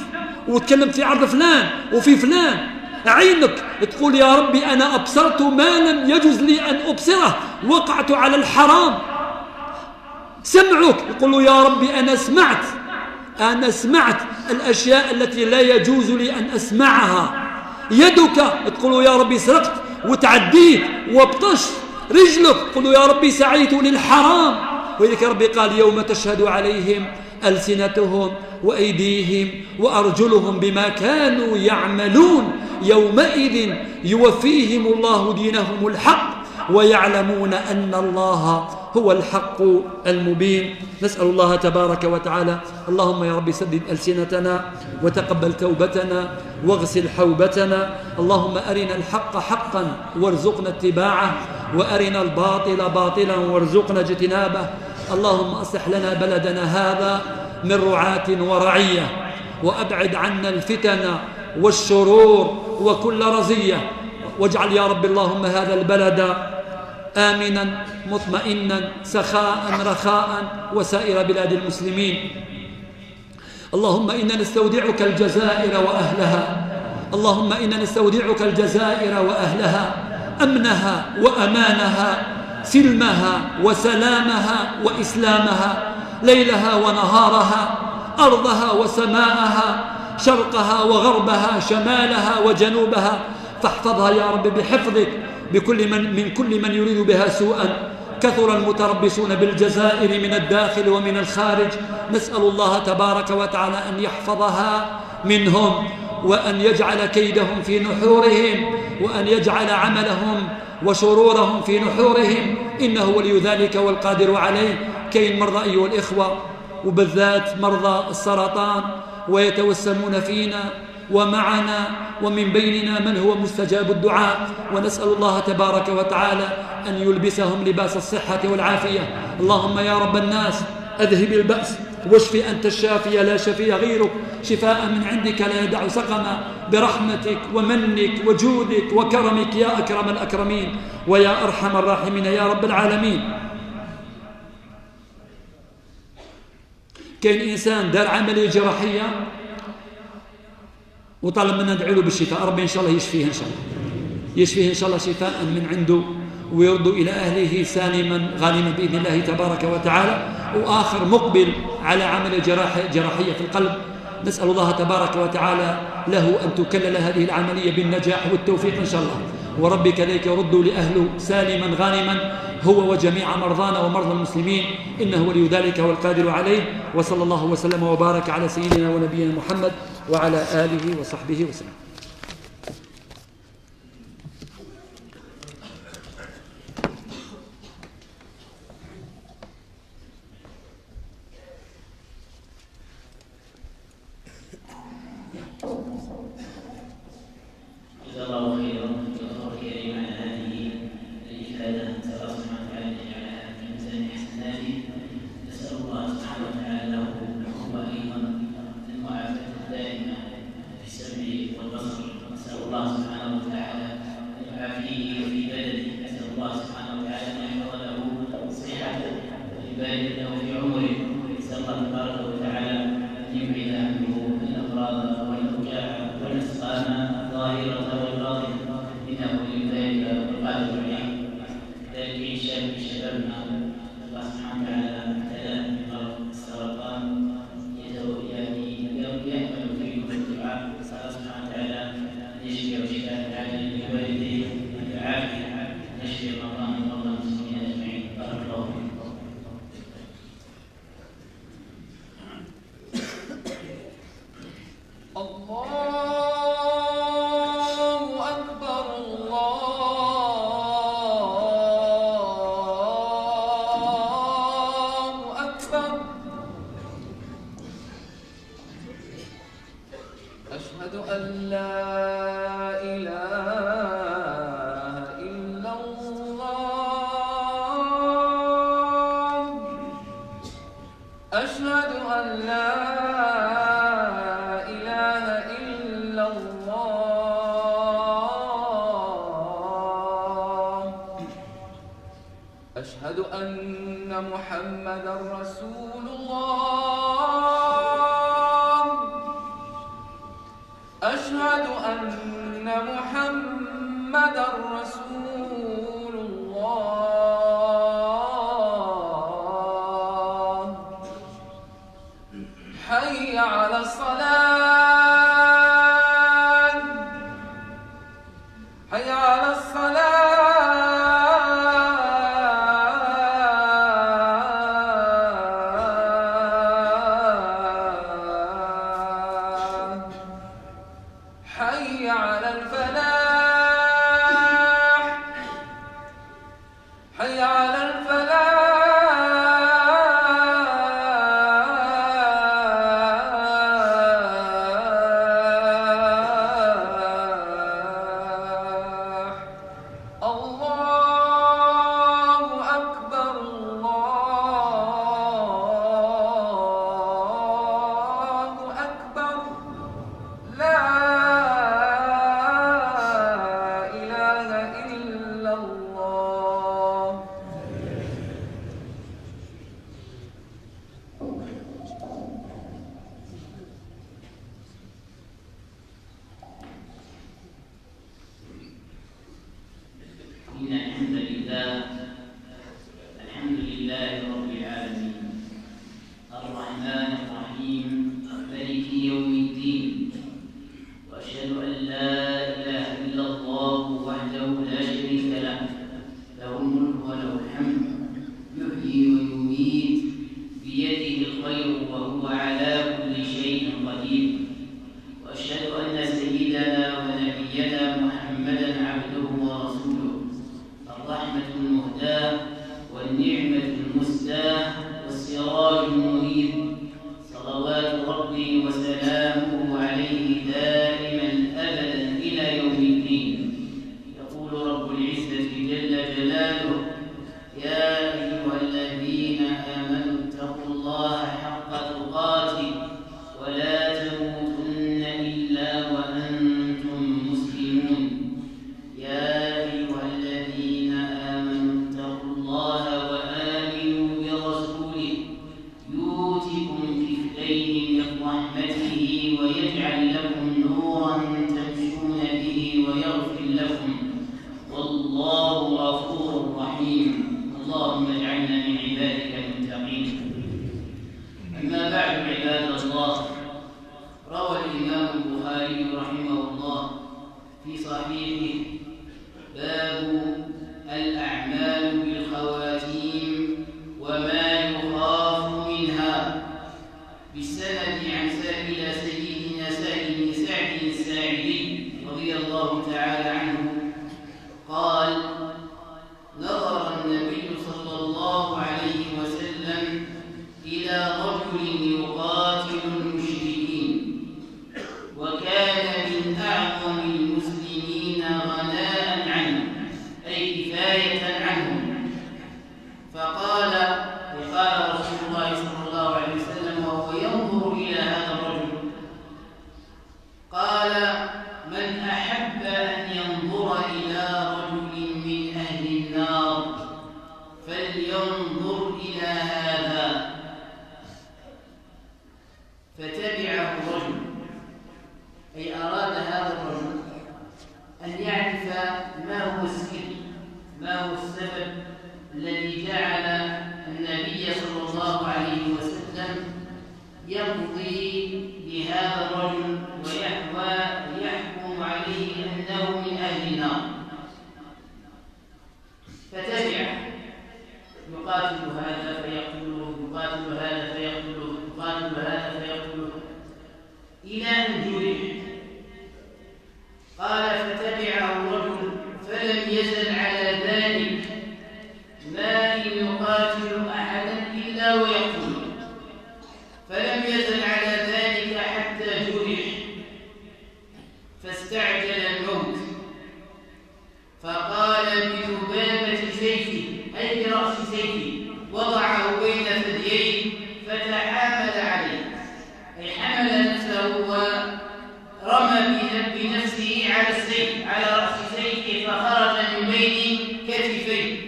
وتكلمت في عرض فلان وفي فلان. عينك تقول يا ربي أنا أبصرت ما لم يجوز لي أن أبصره، وقعت على الحرام. سمعك يقول له يا ربي أنا سمعت الأشياء التي لا يجوز لي أن أسمعها. يدك تقول له يا ربي سرقت وتعديت وابطشت. رجلك تقول له يا ربي سعيت للحرام. ولذلك ربي قال يوم تشهد عليهم ألسنتهم وأيديهم وأرجلهم بما كانوا يعملون يومئذ يوفيهم الله دينهم الحق ويعلمون أن الله هو الحق المبين. نسأل الله تبارك وتعالى اللهم يا رب سدد ألسنتنا وتقبل توبتنا واغسل حوبتنا. اللهم أرنا الحق حقا وارزقنا اتباعه وأرنا الباطل باطلا وارزقنا اجتنابه. اللهم أصلح لنا بلدنا هذا من رعاة ورعية، وأبعد عنا الفتن والشرور وكل رزية، واجعل يا رب اللهم هذا البلد آمنا مطمئنا سخاء رخاء وسائر بلاد المسلمين. اللهم إنا نستودعك الجزائر وأهلها، اللهم إنا نستودعك الجزائر وأهلها، أمنها وأمانها، سلمها وسلامها وإسلامها، ليلها ونهارها، أرضها وسماءها، شرقها وغربها، شمالها وجنوبها، فاحفظها يا رب بحفظك من كل من يريد بها سوءا. كثر المتربصون بالجزائر من الداخل ومن الخارج، نسأل الله تبارك وتعالى أن يحفظها منهم، وأن يجعل كيدهم في نحورهم، وأن يجعل عملهم وشرورهم في نحورهم، إنه ولي ذلك والقادر عليه. كاين مرضى أيها الإخوة، وبالذات مرضى السرطان، ويتوسمون فينا ومعنا ومن بيننا من هو مستجاب الدعاء، ونسأل الله تبارك وتعالى أن يلبسهم لباس الصحة والعافية. اللهم يا رب الناس أذهب البأس واشف أنت الشافي لا شفي غيرك، شفاء من عندك لا يدع سقما، برحمتك ومنك وجودك وكرمك يا أكرم الأكرمين ويا أرحم الراحمين يا رب العالمين. كاين إنسان دار عملية جراحية وطلب منا ندعي له بالشفاء، ربي إن شاء الله يشفيه، إن شاء الله يشفيه إن شاء الله شفاء من عنده، ويرد إلى أهله سالما غانما بإذن الله تبارك وتعالى. وآخر مقبل على عمل جراحية في القلب، نسأل الله تبارك وتعالى له أن تكلل هذه العملية بالنجاح والتوفيق إن شاء الله، وربي كذلك يرد لأهله سالما غانما هو وجميع مرضانا ومرضى المسلمين، إنه ولي ذلك والقادر عليه. وصلى الله وسلم وبارك على سيدنا ونبينا محمد وعلى آله وصحبه وسلم. أشهد أن محمدا رسول الله. أشهد أن محمدا رسول الله. حي على الصلاة، حي على الصلاة. حي على الفلاح حي على الفلاح الله أكبر الله أكبر لا إله إلا الله. إن الحمد لله رب العالمين الرحمن الرحيم مالك يوم الدين، وأشهد أن لا إله إلا الله وحده لا شريك له، له الملك وله الحمد، يحيي ويميت بيده الخير وهو على كل شيء قدير. وأشهد أن سيدنا ونبينا محمدا عبده ورسوله، الرحمة المهداة والنعمة المسداة والسراج المنير، صلوات ربي وسلامه عليه دائما أبدا إلى يوم الدين. يقول رب العزة جل جلاله: يا أيها الذين آمنوا اتقوا الله حق تقاته ولا تموتن إلا وأنتم مسلمون. يا أيها الذين آمنوا اتقوا الله وآمنوا برسوله يؤتكم كفلين من رحمته ويجعل لكم نورا تمشون به ويغفر لكم، والله غفور رحيم. اللهم اجعلنا من عبادك المتقين. أما بعد، عباد الله، روى الإمام البخاري رحمه الله في صحيحه باب الأعمال بالخواتيم وما يخاف منها، بالسند عن إلى سيدنا سهل بن سعد الساعدي رضي الله تعالى عنه قال: نظر النبي صلى الله عليه وسلم إلى رجل يقاتل المشركين، وكان من أعظم المسلمين غناء عنه، أي كفاية عنهم. فقال رسول الله صلى الله عليه وسلم وهو ينظر إلى هذا الرجل، قال: من أحب أن ينظر إلى رجل من أهل النار فلينظر إلى هذا. فتبعه الرجل، أي أراد هذا الرجل أن يعرف ما هو السر، ما هو السبب الذي جعل النبي صلى الله عليه وسلم يقضي بهذا الرجل ويحكم عليه أنه من أهل النار. فتبعه، يقاتل هذا فيقتله، يقاتل هذا فيقتله، يقاتل هذا فيقتله، إلى أن جرح. قال: فتبعه الرجل فلم يزل على ذلك، ما إن يقاتل أحدا إلا ويقتله، فلم يزل على ذلك حتى جرح، فاستعجل الموت، فقال بذبابة سيفه، أي برأس سيفه، وضعه بين ثدييه فتحامل عليه، أي حمل نفسه ورمى بنفسه على السيف، على رأس سيفه، فخرج من بين كتفيه.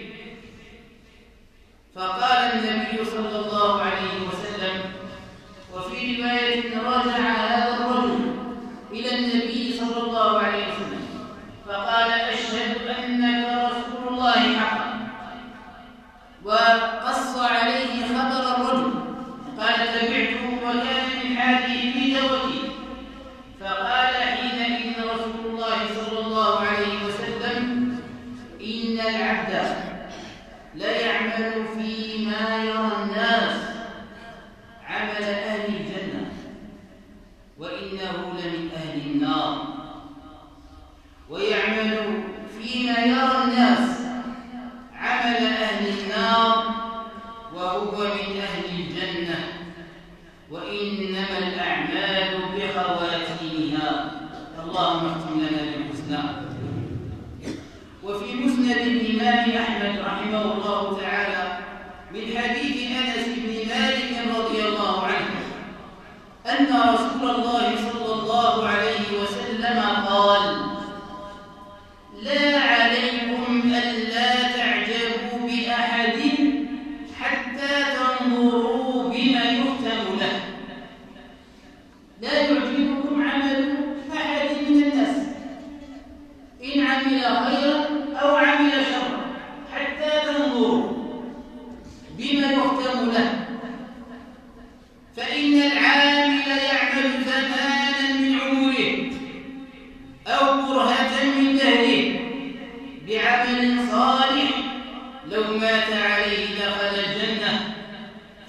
فقال النبي صلى الله عليه وسلم، وفي رواية رجع هذا الرجل إلى النبي صلى الله عليه وسلم فقال: أشهد أنك رسول الله حقا، وقص عليه خبر الرجل. قال: تبعته وكان من هذه في دوتي. فقال حينئذ رسول الله صلى الله عليه وسلم: إن العبد لا يعمل فيما يرى الناس عمل أهل الجنة، لنا بالحسنى. وفي مسند الإمام أحمد رحمه الله تعالى من حديث أنس بن مالك رضي الله عنه أن رسول الله صلى الله عليه وسلم قال: لا عليكم ألا تعجبوا بأحد حتى تنظروا بما يختم له. لا يعجبكم عمل أحد من الناس إن عمل خيرا أو عمل شرا حتى تنظروا بما يختم له، فإن العامل يعمل زمانا من عمره أو برهة من دهره بعمل صالح لو مات عليه دخل الجنة،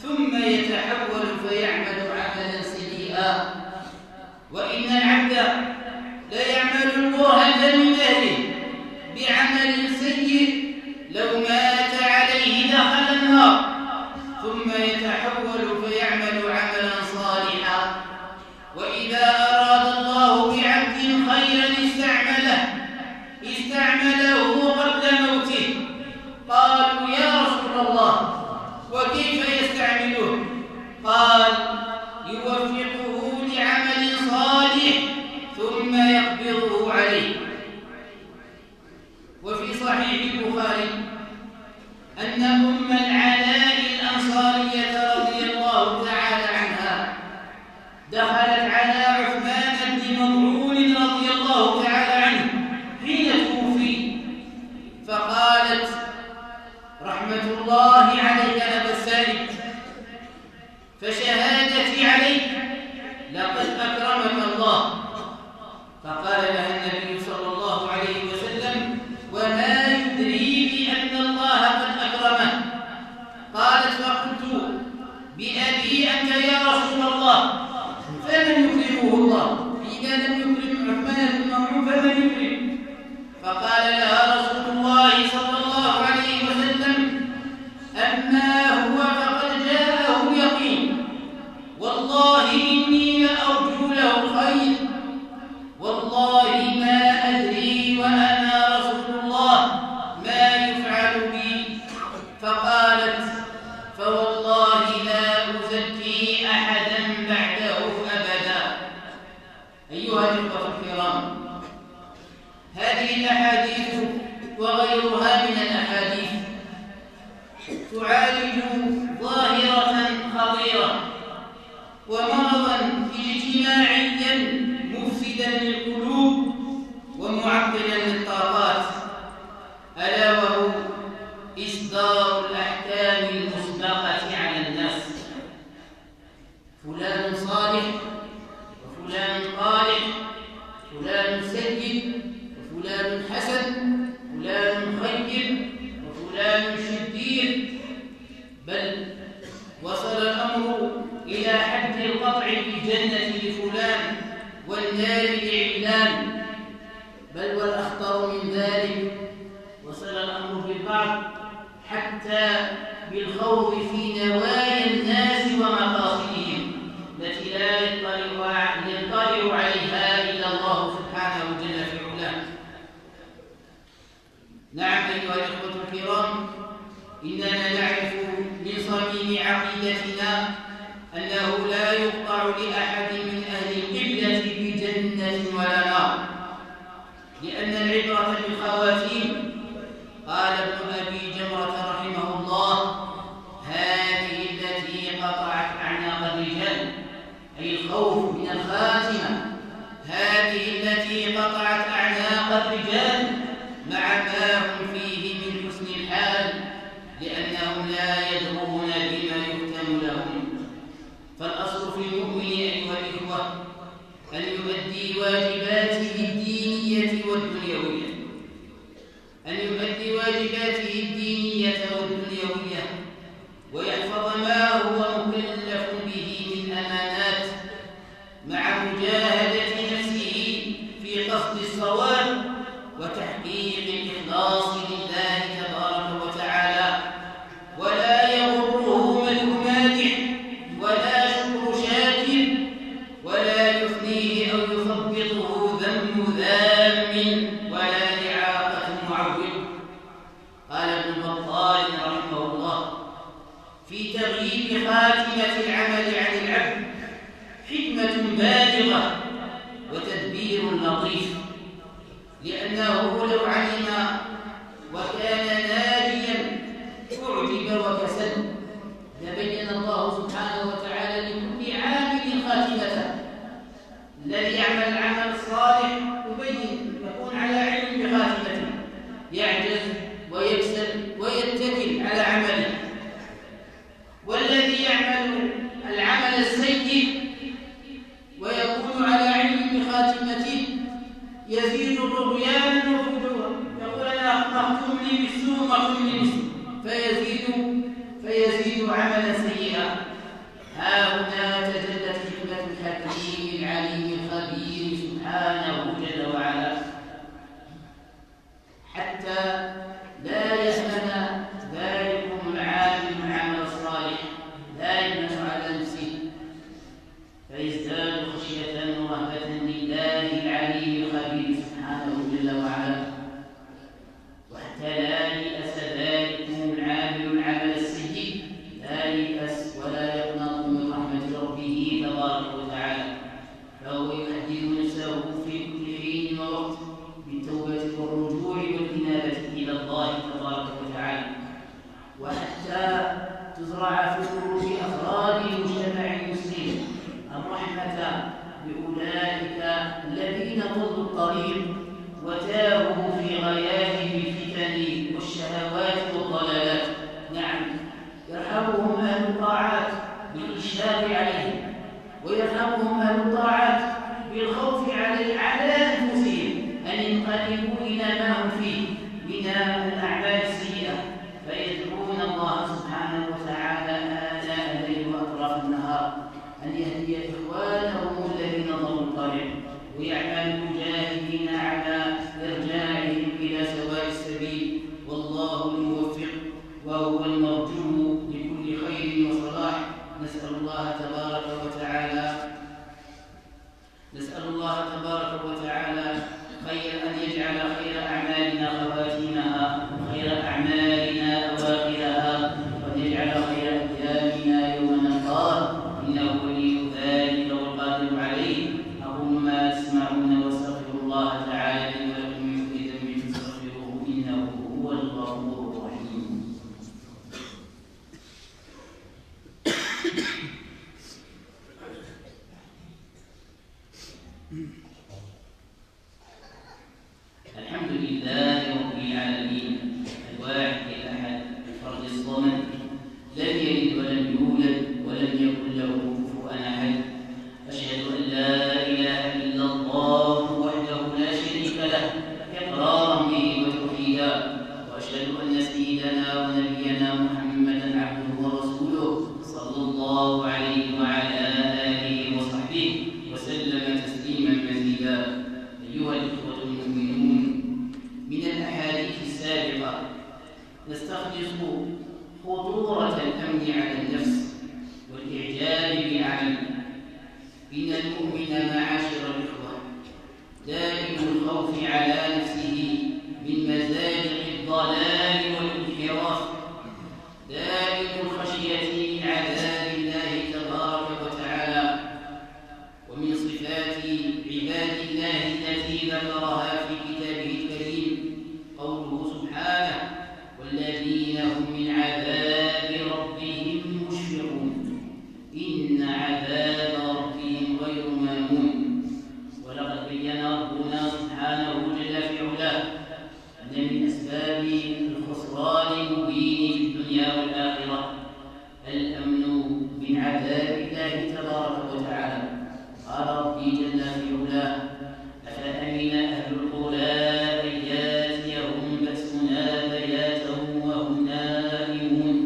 ثم يتحول فيعمل عملا سيئا. وإن العبد ليعمل برهة من دهره بعمل سيء لو مات عليه دخل النار، ثم يتحول فيعمل عملا صالحا. وإذا أراد الله بعبد خيرا استعمله قبل موته. قالوا: يا رسول الله، وكيف يستعمله؟ قال: يوفقه لعمل صالح ثم يقبضه عليه. وفي صحيح البخاري أن أم العلاء الأنصارية رضي الله تعالى عنها دخلت على عثمان بن مظعون رضي الله تعالى عنه حين توفي، فقالت: رحمة الله عليك أبا السائب، فشهادتي عليك لقد أكرمك الله. فقال لها النبي صلى الله عليه وسلم: وما يدريك أن الله قد أكرمه؟ قالت: فقلت: بأبي أنت يا رسول الله، فمن يكرمه الله؟ إذا لم يكرم عثمان بن مظعون فمن يكرم؟ فقال لها رسول الله صلى الله عليه وسلم: أما هو فقد جاءه اليقين، والله إني لأرجو له الخير، والله ما أدري وأنا رسول الله ما يفعل بي. فقالت: فوالله لا أزكي أحدا بعده أبدا. أيها الإخوة الكرام، هذه الأحاديث وغيرها من الأحاديث تعالج ظاهرة خطيرة ومرضا اجتماعيا مفسدا للقلوب ومعطلا للطاقات، ألا وهو إصدار الأحكام المسبقة على الناس. فلان صالح وفلان طالح، فلان سيء وفلان حسن، فلان خير وفلان شرير، بل وصل الأمر إلى حد القطع بالجنة لفلان والنار لعلان، بل والأخطر من ذلك وصل الأمر بالبعض حتى بالخوض في نوايا الناس ومقاصدهم التي لا يطلع عليها إلا الله سبحانه جل في علاه. نعم أيها الإخوة الكرام، إننا نعرف من صميم عقيدتنا أنه لا يقطع لأحد من أهل القبلة بجنة ولا نار، لأن العبرة بالخواتيم. قال ابن أبي جمرة رحمه الله: هذه التي قطعت أعناق الرجال، أي الخوف من الخاتمة، هذه التي قطعت أعناق الرجال مع ما هم فيه من حسن الحال، لأنهم لا يدرون بما يختم لهم. فالأصل في المؤمن أيها الإخوة أن يؤدي واجباته الدينية والدنيوية، ويحفظ ما هو مكلف به من أمانات، مع مجاهدة نفسه في قصد الصواب وتحقيق الإخلاص لله تبارك وتعالى، ولا يغره مدح مادح ولا شكر شاكر، ولا يثنيه أو يثبطه ذم ذام تام ولا إعاقة معول. قال ابن بطال رحمه الله: في تغييب خاتمة العمل عن العبد حكمة بالغة وتدبير لطيف، لأنه لو علم وكان ناجيا أعجب وكسل لبين الله سبحانه وتعالى لكل عامل خاتمته. الذي يعمل العمل الصالح يبين يكون على علم بخاتمته، يعجز ويكسل ويتكل على عمله. والذي يعمل العمل السيء ويكون على علم بخاتمته يزيد طغيانا وفجورا، يقول انا مختوم لي بالسوء مختوم لي بالسوء، فيزيد عملا سيئا. ها هنا تجلت حكمة الحكيم العليم الخبير سبحانه جل وعلا، حتى لا يهمل ذلكم العامل العمل الصالح، لا يمنع على نفسه، فيزداد خشية ورهبة لله العليم الخبير سبحانه جل وعلا. وحتى لا ييأس ذلكم العامل العمل السيء، لا ييأس ولا يقنط من رحمة ربه تبارك وتعالى، فهو يحذر نفسه في كل حين ووقت بالتوبة والرجوع والإنابة إلى الله تبارك وتعالى، وحتى تزرع في قلوب أفراد المجتمع المسلم الرحمة بأولئك الذين ضلوا الطريق وتاهوا في غياهب الفتن والشهوات والضلالات. نعم، يرحمهم أهل الطاعات بالإشفاق عليهم، ويرحمهم أهل الطاعات بالخوف على أنفسهم أن ينقلبوا إلى ما هم فيه من الأعمال السيئة، فيدعون الله سبحانه وتعالى آلاء الليل وأطراف النهار أن يهدي إخوانهم الذين ضلوا الطريق، ويعمل مجاهدين على إرجاعهم إلى سواء السبيل، والله الموفق وهو المرجو لكل خير وصلاح. نسأل الله تبارك وتعالى أن يجعل خير أعمالنا خواتيمها وخير أعمالنا أواخرها، وأن يجعل خير أيامنا يوم نلقاه، إنه ولي ذلك والقادر عليه. أقول ما تسمعون واستغفر الله تعالى لي ولكم من كل ذنب فاستغفروه إنه هو الغفور الرحيم. الحمد لله رب العالمين، الواحد الأحد الفرد الصمد، لم يلد ولم يولد ولم يكن له كفوا أحد. أشهد أن لا إله إلا الله وحده لا شريك له إقرارا به وتوحيدا، وأشهد أن سيدنا ونبينا محمدا عبده ورسوله صلى الله عليه وعلى آله وصحبه وسلم تسليما مزيدا. أيها الإخوة المؤمنون، من الأحاديث السابقة نستخلص خطورة الأمن على النفس والإعجاب بعمل. إن المؤمن معاشر الإخوة دائم الخوف على نفسه من مزاجق الضلال والانحراف، دائم الخشية من عذاب الله تبارك وتعالى. ومن صفات عباد الله التي ذكرها في كتابه الكريم قوله سبحانه: والذين هم من عذاب ربهم مشفقون، إن عذاب ربهم غير مامون. ولقد بين ربنا سبحانه جل في علاه أن من أسباب الخسران المبين في الدنيا والآخرة الأمن من عذاب الله تبارك وتعالى. قال ربي جل في علاه: أفأمن أهل القرى أن يأتيهم بأسنا بياتا وهم نائمون،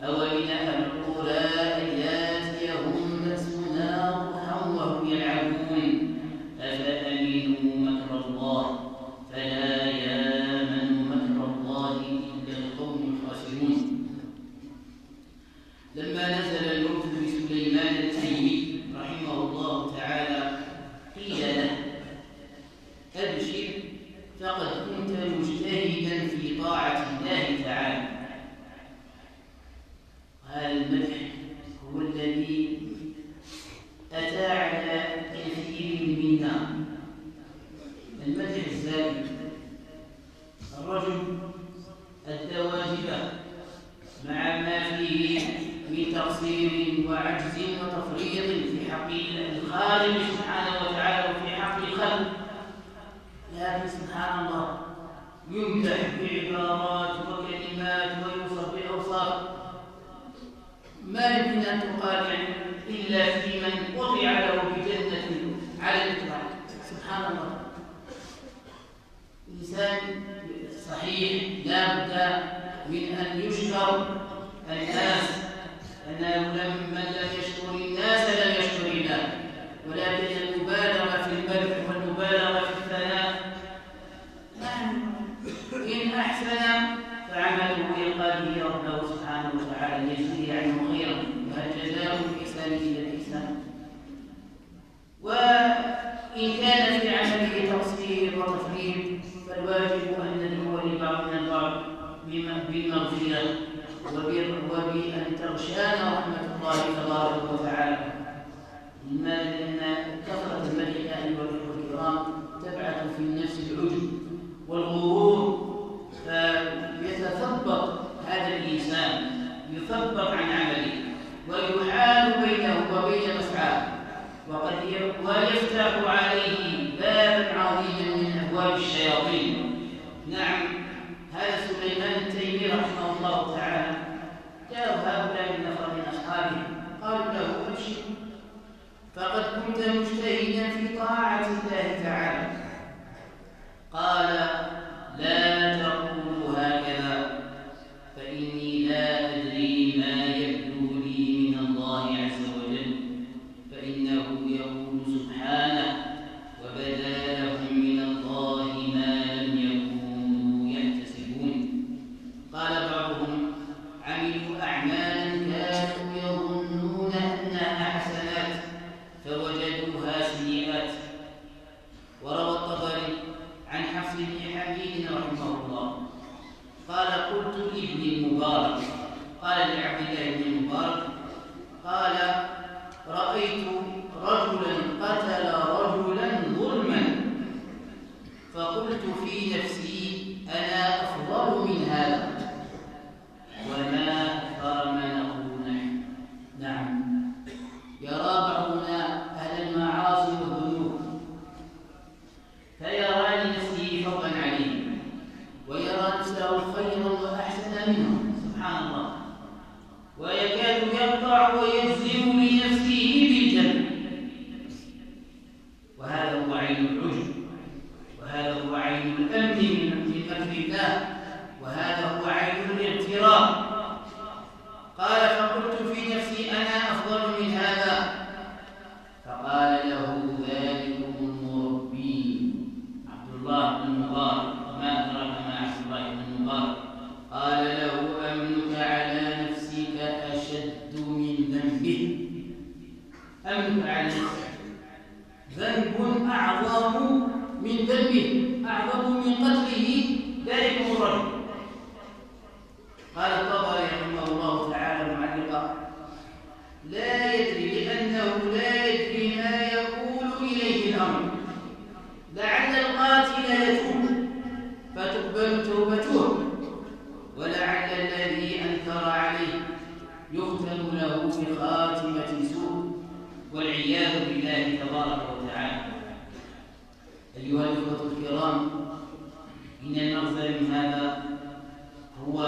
أومن أهل القرى أن يأتيهم بأسنا ضحى وهم يلعبون، أفأمنوا مكر الله فلا يامن مكر الله إلا القوم الخاسرون. فقد كنت مجتهدا في طاعة الله تعالى. هذا المدح هو الذي أتى على كثير منا. المدح الزائد، الرجل أدى واجبه مع ما فيه من تقصير وعجز وتفريط في حق الخالق سبحانه وتعالى وفي حق الخلق، لكن سبحان الله يمدح بعبارات وكلمات ويوصف بأوصاف ما يمكن أن تقال إلا في من وضع له بجنة على الإطلاق. سبحان الله، إنسان صحيح لا بد من أن يشكر الناس، أنه من لم يشكر الناس لم يشكر الله، ولكن المبالغة في المدح والمبالغة في الثناء، إن أحسن فعمله يلقى به ربه سبحانه وتعالى يجزيه عنه خيرا، فالجزاء الإحسان إلى الإحسان. وإن كان في عمله تقصير وتفريط فالواجب أن ندعو لبعضنا البعض بالمغفرة وبأن تغشانا رحمة الله تبارك وتعالى. لأن كثرة المدح أيها الأخوة الكرام تبعث في النفس العجب والغرور، فيتثبط هذا الإنسان، يثبط عن عمله ويحال بينه وبين مسعاه، ويفتح عليه بابا عظيما من أبواب الشياطين. نعم، هذا سليمان التيمي رحمه الله تعالى جاءوا هؤلاء النفر من أصحابه قالوا له أبشر، فقد كنت مجتهدا في طاعة الله تعالى. قال لا تقولوا هكذا، فإني لا أدري ما يبدو لي من الله عز وجل، فإنه يقول سبحانه وبدا لهم من الله ما لم يكونوا يحتسبون. قال بعضهم عملوا أعمالا كانوا يظنون أنها حسنات فوجدوها سيئات. وروى الطبري عن حفص بن حميد رحمه الله قال قلت لابن المبارك، قال لعبد الله بن المبارك، قال رأيت رجلا قتل رجلا ظلما فقلت في نفسي أنا أفضل من هذا وما أكثر ما نقول نحن. نعم، يرى بعضنا أهل المعاصي والذنوب فيرى لنفسه فضلا عليه ويرى نفسه خيرا وأحسن منه، سبحان الله، ويكاد يقطع ويجزم لنفسه بالجنة. وهذا هو عين العجب، وهذا هو عين الأمن من مكر الله، وهذا هو عين الاغترار. قال فقلت في نفسي أنا أفضل من هذا، فقال له ذلكم مربي عبد الله بن المبارك، وما أدراك ما عبد الله بن المبارك، قال له أمنك على نفسك أشد من ذنبه. أمنك على نفسك ذنب أعظم من ذنبه، أعظم من قتله ذلكم الرجل. قال الطبري رحمه الله تعالى معلقا لا يدري لأنه لا يدري ما يقول إليه الأمر، لعل القاتل يتوب فتقبل توبته، ولعل الذي أنكر عليه يختم له بخاتمة سوء، والعياذ بالله تبارك وتعالى. أيها الأخوة الكرام، إن المغزى من هذا هو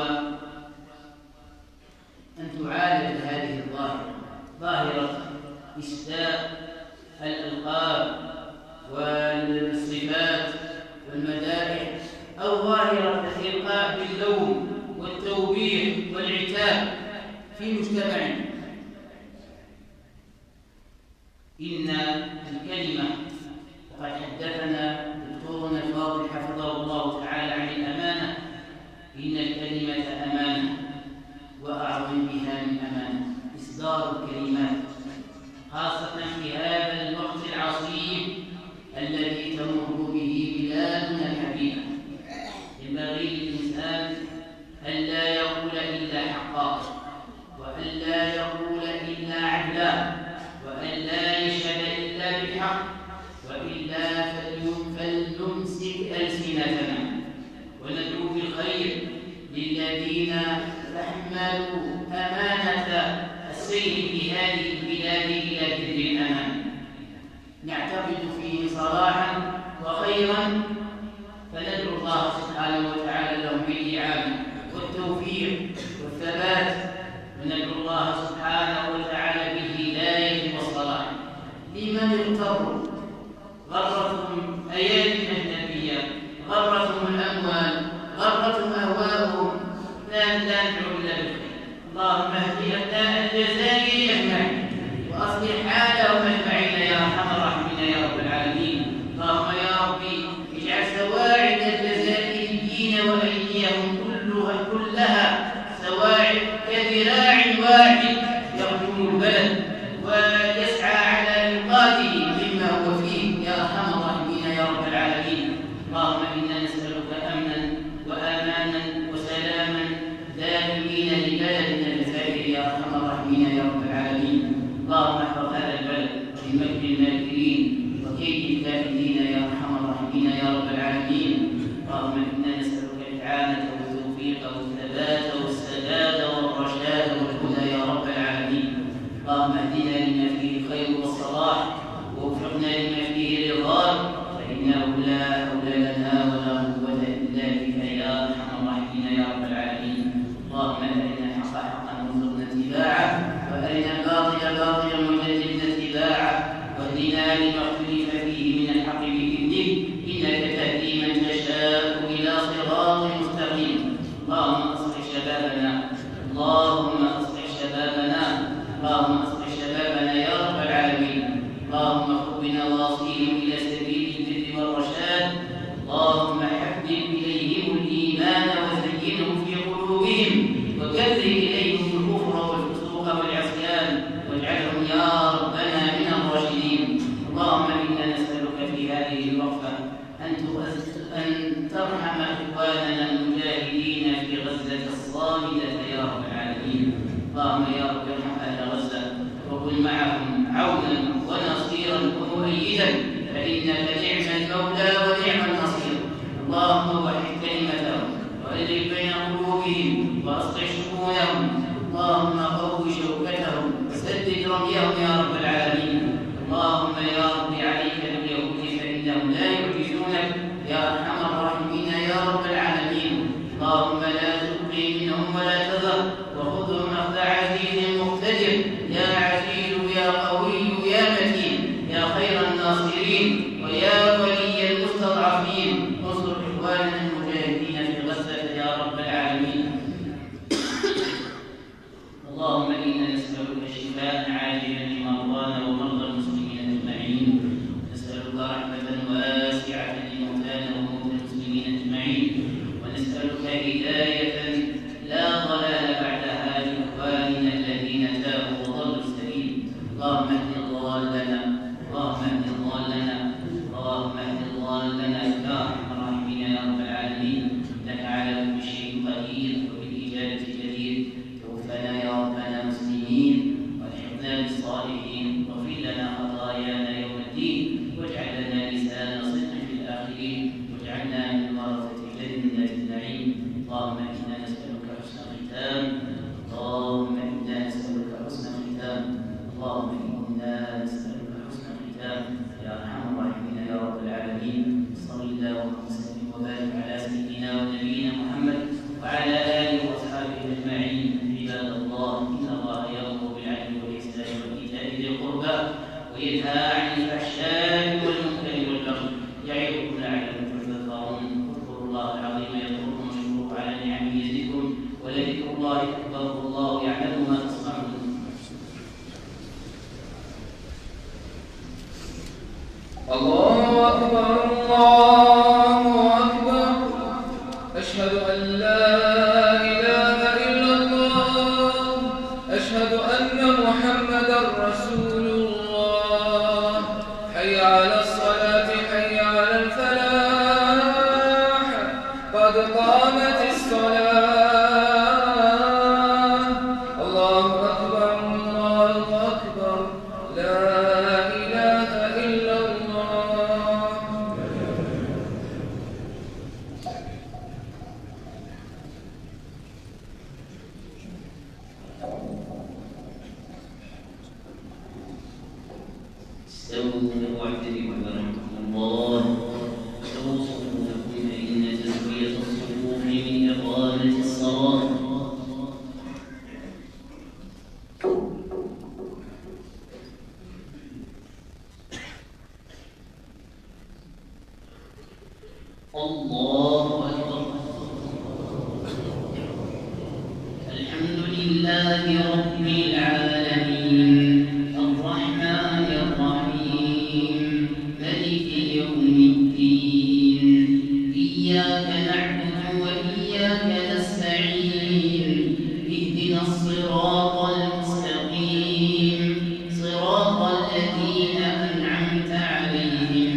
أن تعالج هذه الظاهرة، ظاهرة إساءة الألقاب والصفات والمدائح، أو ظاهرة الإلقاء باللوم والتوبيخ والعتاب في مجتمعنا. إن الكلمة، وقد حدثنا دكتورنا الفاضل حفظه الله تعالى عن الأمانة، إن الكلمة أمانة، وأعظم بها من أمانة إصدار الكلمات، خاصة في هذا الوقت العصيب الذي تمر به بلادنا الحبيبة. ألسنتنا وندعو بالخير للذين تحملوا أمانة السير في هذه البلاد إلى بر الأمان، نعتقد فيه صلاحا وخيرا، فندعو الله سبحانه وتعالى لهم بالإعانة والتوفيق والثبات، وندعو الله سبحانه وتعالى بالهداية والصلاح. لمن اغتروا غرتهم أيادينا النبية، غرتهم الأموال، غرتهم أهواءهم، لا ندعو إلا بالخير. اللهم اهد أبناء الجزائر أجمعين وأصلح حالهم أجمعين يا أرحم الراحمين يا رب العالمين. اللهم يا ربي اجعل سواعد الجزائريين وأيديهم كلها سواعد كذراع واحد يخدم البلد ويسعى على إنقاذه مما هو فيه يا أرحم الراحمين يا رب العالمين. اللهم إنا نسألك أمنا وأمانا وسلاما دائمين لبلدنا الجزائر يا أرحم الراحمين يا رب العالمين. اللهم احفظ هذا البلد من مكر الماكرين وكيد الكافرين يا أرحم الراحمين يا رب العالمين. اللهم إنا نسألك الإعانة والتوفيق والثبات والسداد والرشاد والهدى يا رب العالمين. اللهم اهدنا لما فيه الخير والصلاح ووفقنا لما فيه رضاك، فإنه لا حول لنا ولا قوة إلا بك يا أرحم الراحمين يا رب العالمين. اللهم أرنا الحق حقا وارزقنا اتباعه، وأرنا الباطل باطلا وجنبنا اتباعه، واهدنا لما اختلف فيه من الحق بإذنك، إنك تهدي من تشاء إلى صراط مستقيم. اللهم أصلح شبابنا، اللهم أصلح شبابنا، اللهم أصلح شبابنا يا رب العالمين. اللهم خذ بنواصيهم إلى سبيل البر والرشاد. اللهم حبب إليهم الإيمان وزينه في قلوبهم، وكره إليهم الكفر والفسوق والعصيان، واجعلهم يا ربنا من الراشدين. اللهم إنا نسألك في هذه الوقفة أن ترحم إخواننا المجاهدين في غزة الصامدة يا رب العالمين. اللهم يا رب ارحم أهل غزة وكن معهم عونا ونصيرا ومؤيدا، فإنك نعم المولى ونعم النصير. اللهم وحد كلمتهم وألف بين قلوبهم وأصلح شؤونهم. اللهم قو شوكتهم وسدد رميهم يا رب العالمين. اللهم يا رب عليك باليهود فإنهم لا يعجزونك يا أرحم الراحمين يا رب العالمين. اللهم لا تبقي منهم ولا تذر، وخذهم أخذ عزيز مقتدر يا عزيز يا قوي يا متين يا خير الناصرين ويا ولي المستضعفين. انصر إخواننا المجاهدين في غزة يا رب العالمين. اللهم إنا نسألك شفاء عاجلا لمرضانا ومرضى المسلمين أجمعين، نسألك رحمة واسعة لموتانا وموتى المسلمين أجمعين، ونسألك هداية لا ضلال بعدها لإخواننا الذين تابوا وضلوا السبيل. اللهم اهد ضالنا، اللهم اهد ضالنا، اللهم اهد ضالنا يا أرحم الراحمين يا رب العالمين. إنك على كل شيء قدير وبالإجابة جدير. توفنا يا ربنا مسلمين والحقنا بالصالحين، واغفر لنا خطايانا يوم الدين، واجعل لنا لسان صدق في الآخرين، واجعلنا من ورثة جنة النعيم. اللهم إنا نسألك حسن الختام، اللهم إنا نسألك حسن الختام، اللهم إنا نسألك حسن الختام يا أرحم الراحمين يا رب العالمين. صل اللهم وسلم وبارك على سيدنا ونبينا محمد وعلى آله وأصحابه أجمعين. عباد الله، إن الله يأمر بالعدل والإحسان وإيتاء ذي القربى وينهى عن الفحشاء والمنكر والبغي، يعظكم لعلكم تذكرون. اذكروا الله العظيم يذكركم واشكروه على نعمه يزدكم، ولذكر الله أكبر، والله يعلم ما تصنعون. الله أكبر الله أكبر، أشهد أن لا إله إلا الله، أشهد أن محمدا رسول الله. حي على الصلاة حي على الفلاح، قد قامت الصلاة. الله أكبر الله أكبر، لا إله إلا الله. الله أكبر. الحمد لله رب العالمين الرحمن الرحيم مالك يوم الدين إياك نعبد وإياك نستعين اهدنا الصراط المستقيم صراط الذين أنعمت عليهم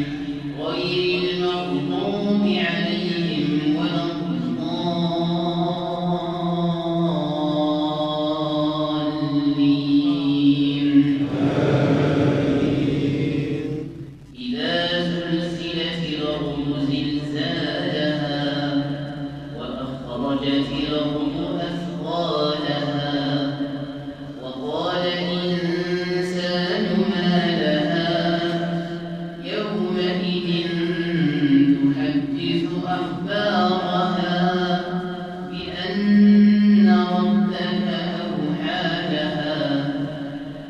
غير المغضوب عليهم ولا الضالين. إذا زلزلت الأرض زلزالها وأخرجت الأرض أثقالها وقال الإنسان ما لها يومئذ تحدث أخبارها بأن ربك أوحى لها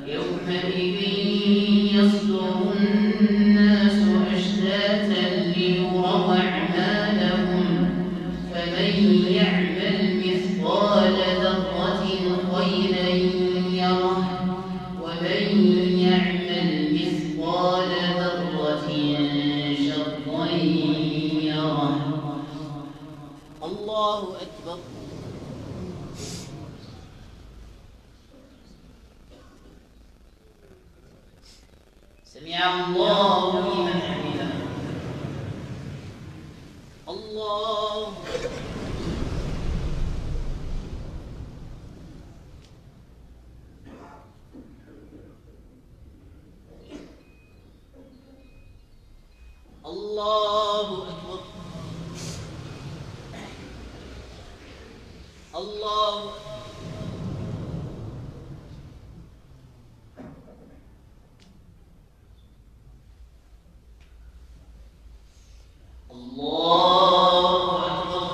يومئذ يصدر الناس أشتاتا ليروا أعمالهم فمن يعمل مثقال ذرة خيرا يره ومن يعمل مثقال ذرة شرا يره. الله أكبر. سمع الله لمن حمده. الله الله أكبر. الله الله أكبر.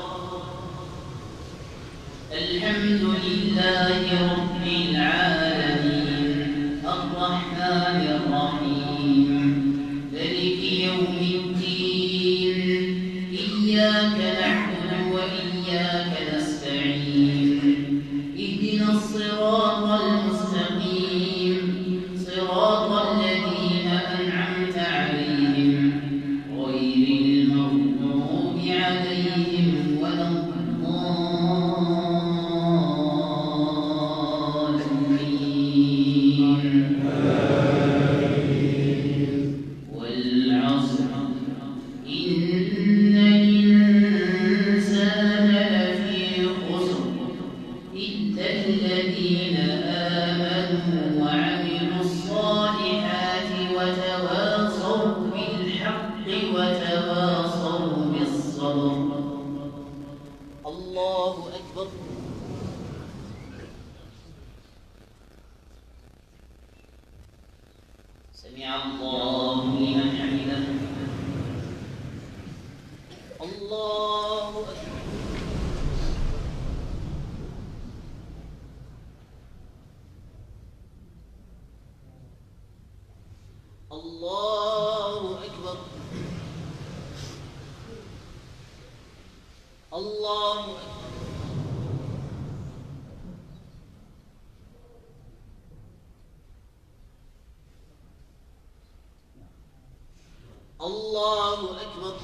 الحمد لله رب العالمين الرحمن الرحيم مالك يوم الدين إياك نعبد وإياك نستعين اهدنا الصراط المستقيم صراط الذين أنعمت عليهم غير المغضوب عليهم ولا الضالين. والعصر إن الإنسان لفي خسر إلا الذين آمنوا وعملوا الصالحات وتواصوا بالحق وتواصوا بالصبر. الله أكبر. سمع الله لمن حمده. الله أكبر. الله أكبر. الله أكبر. الله أكبر.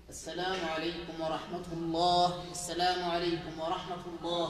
السلام عليكم ورحمة الله. السلام عليكم ورحمة الله.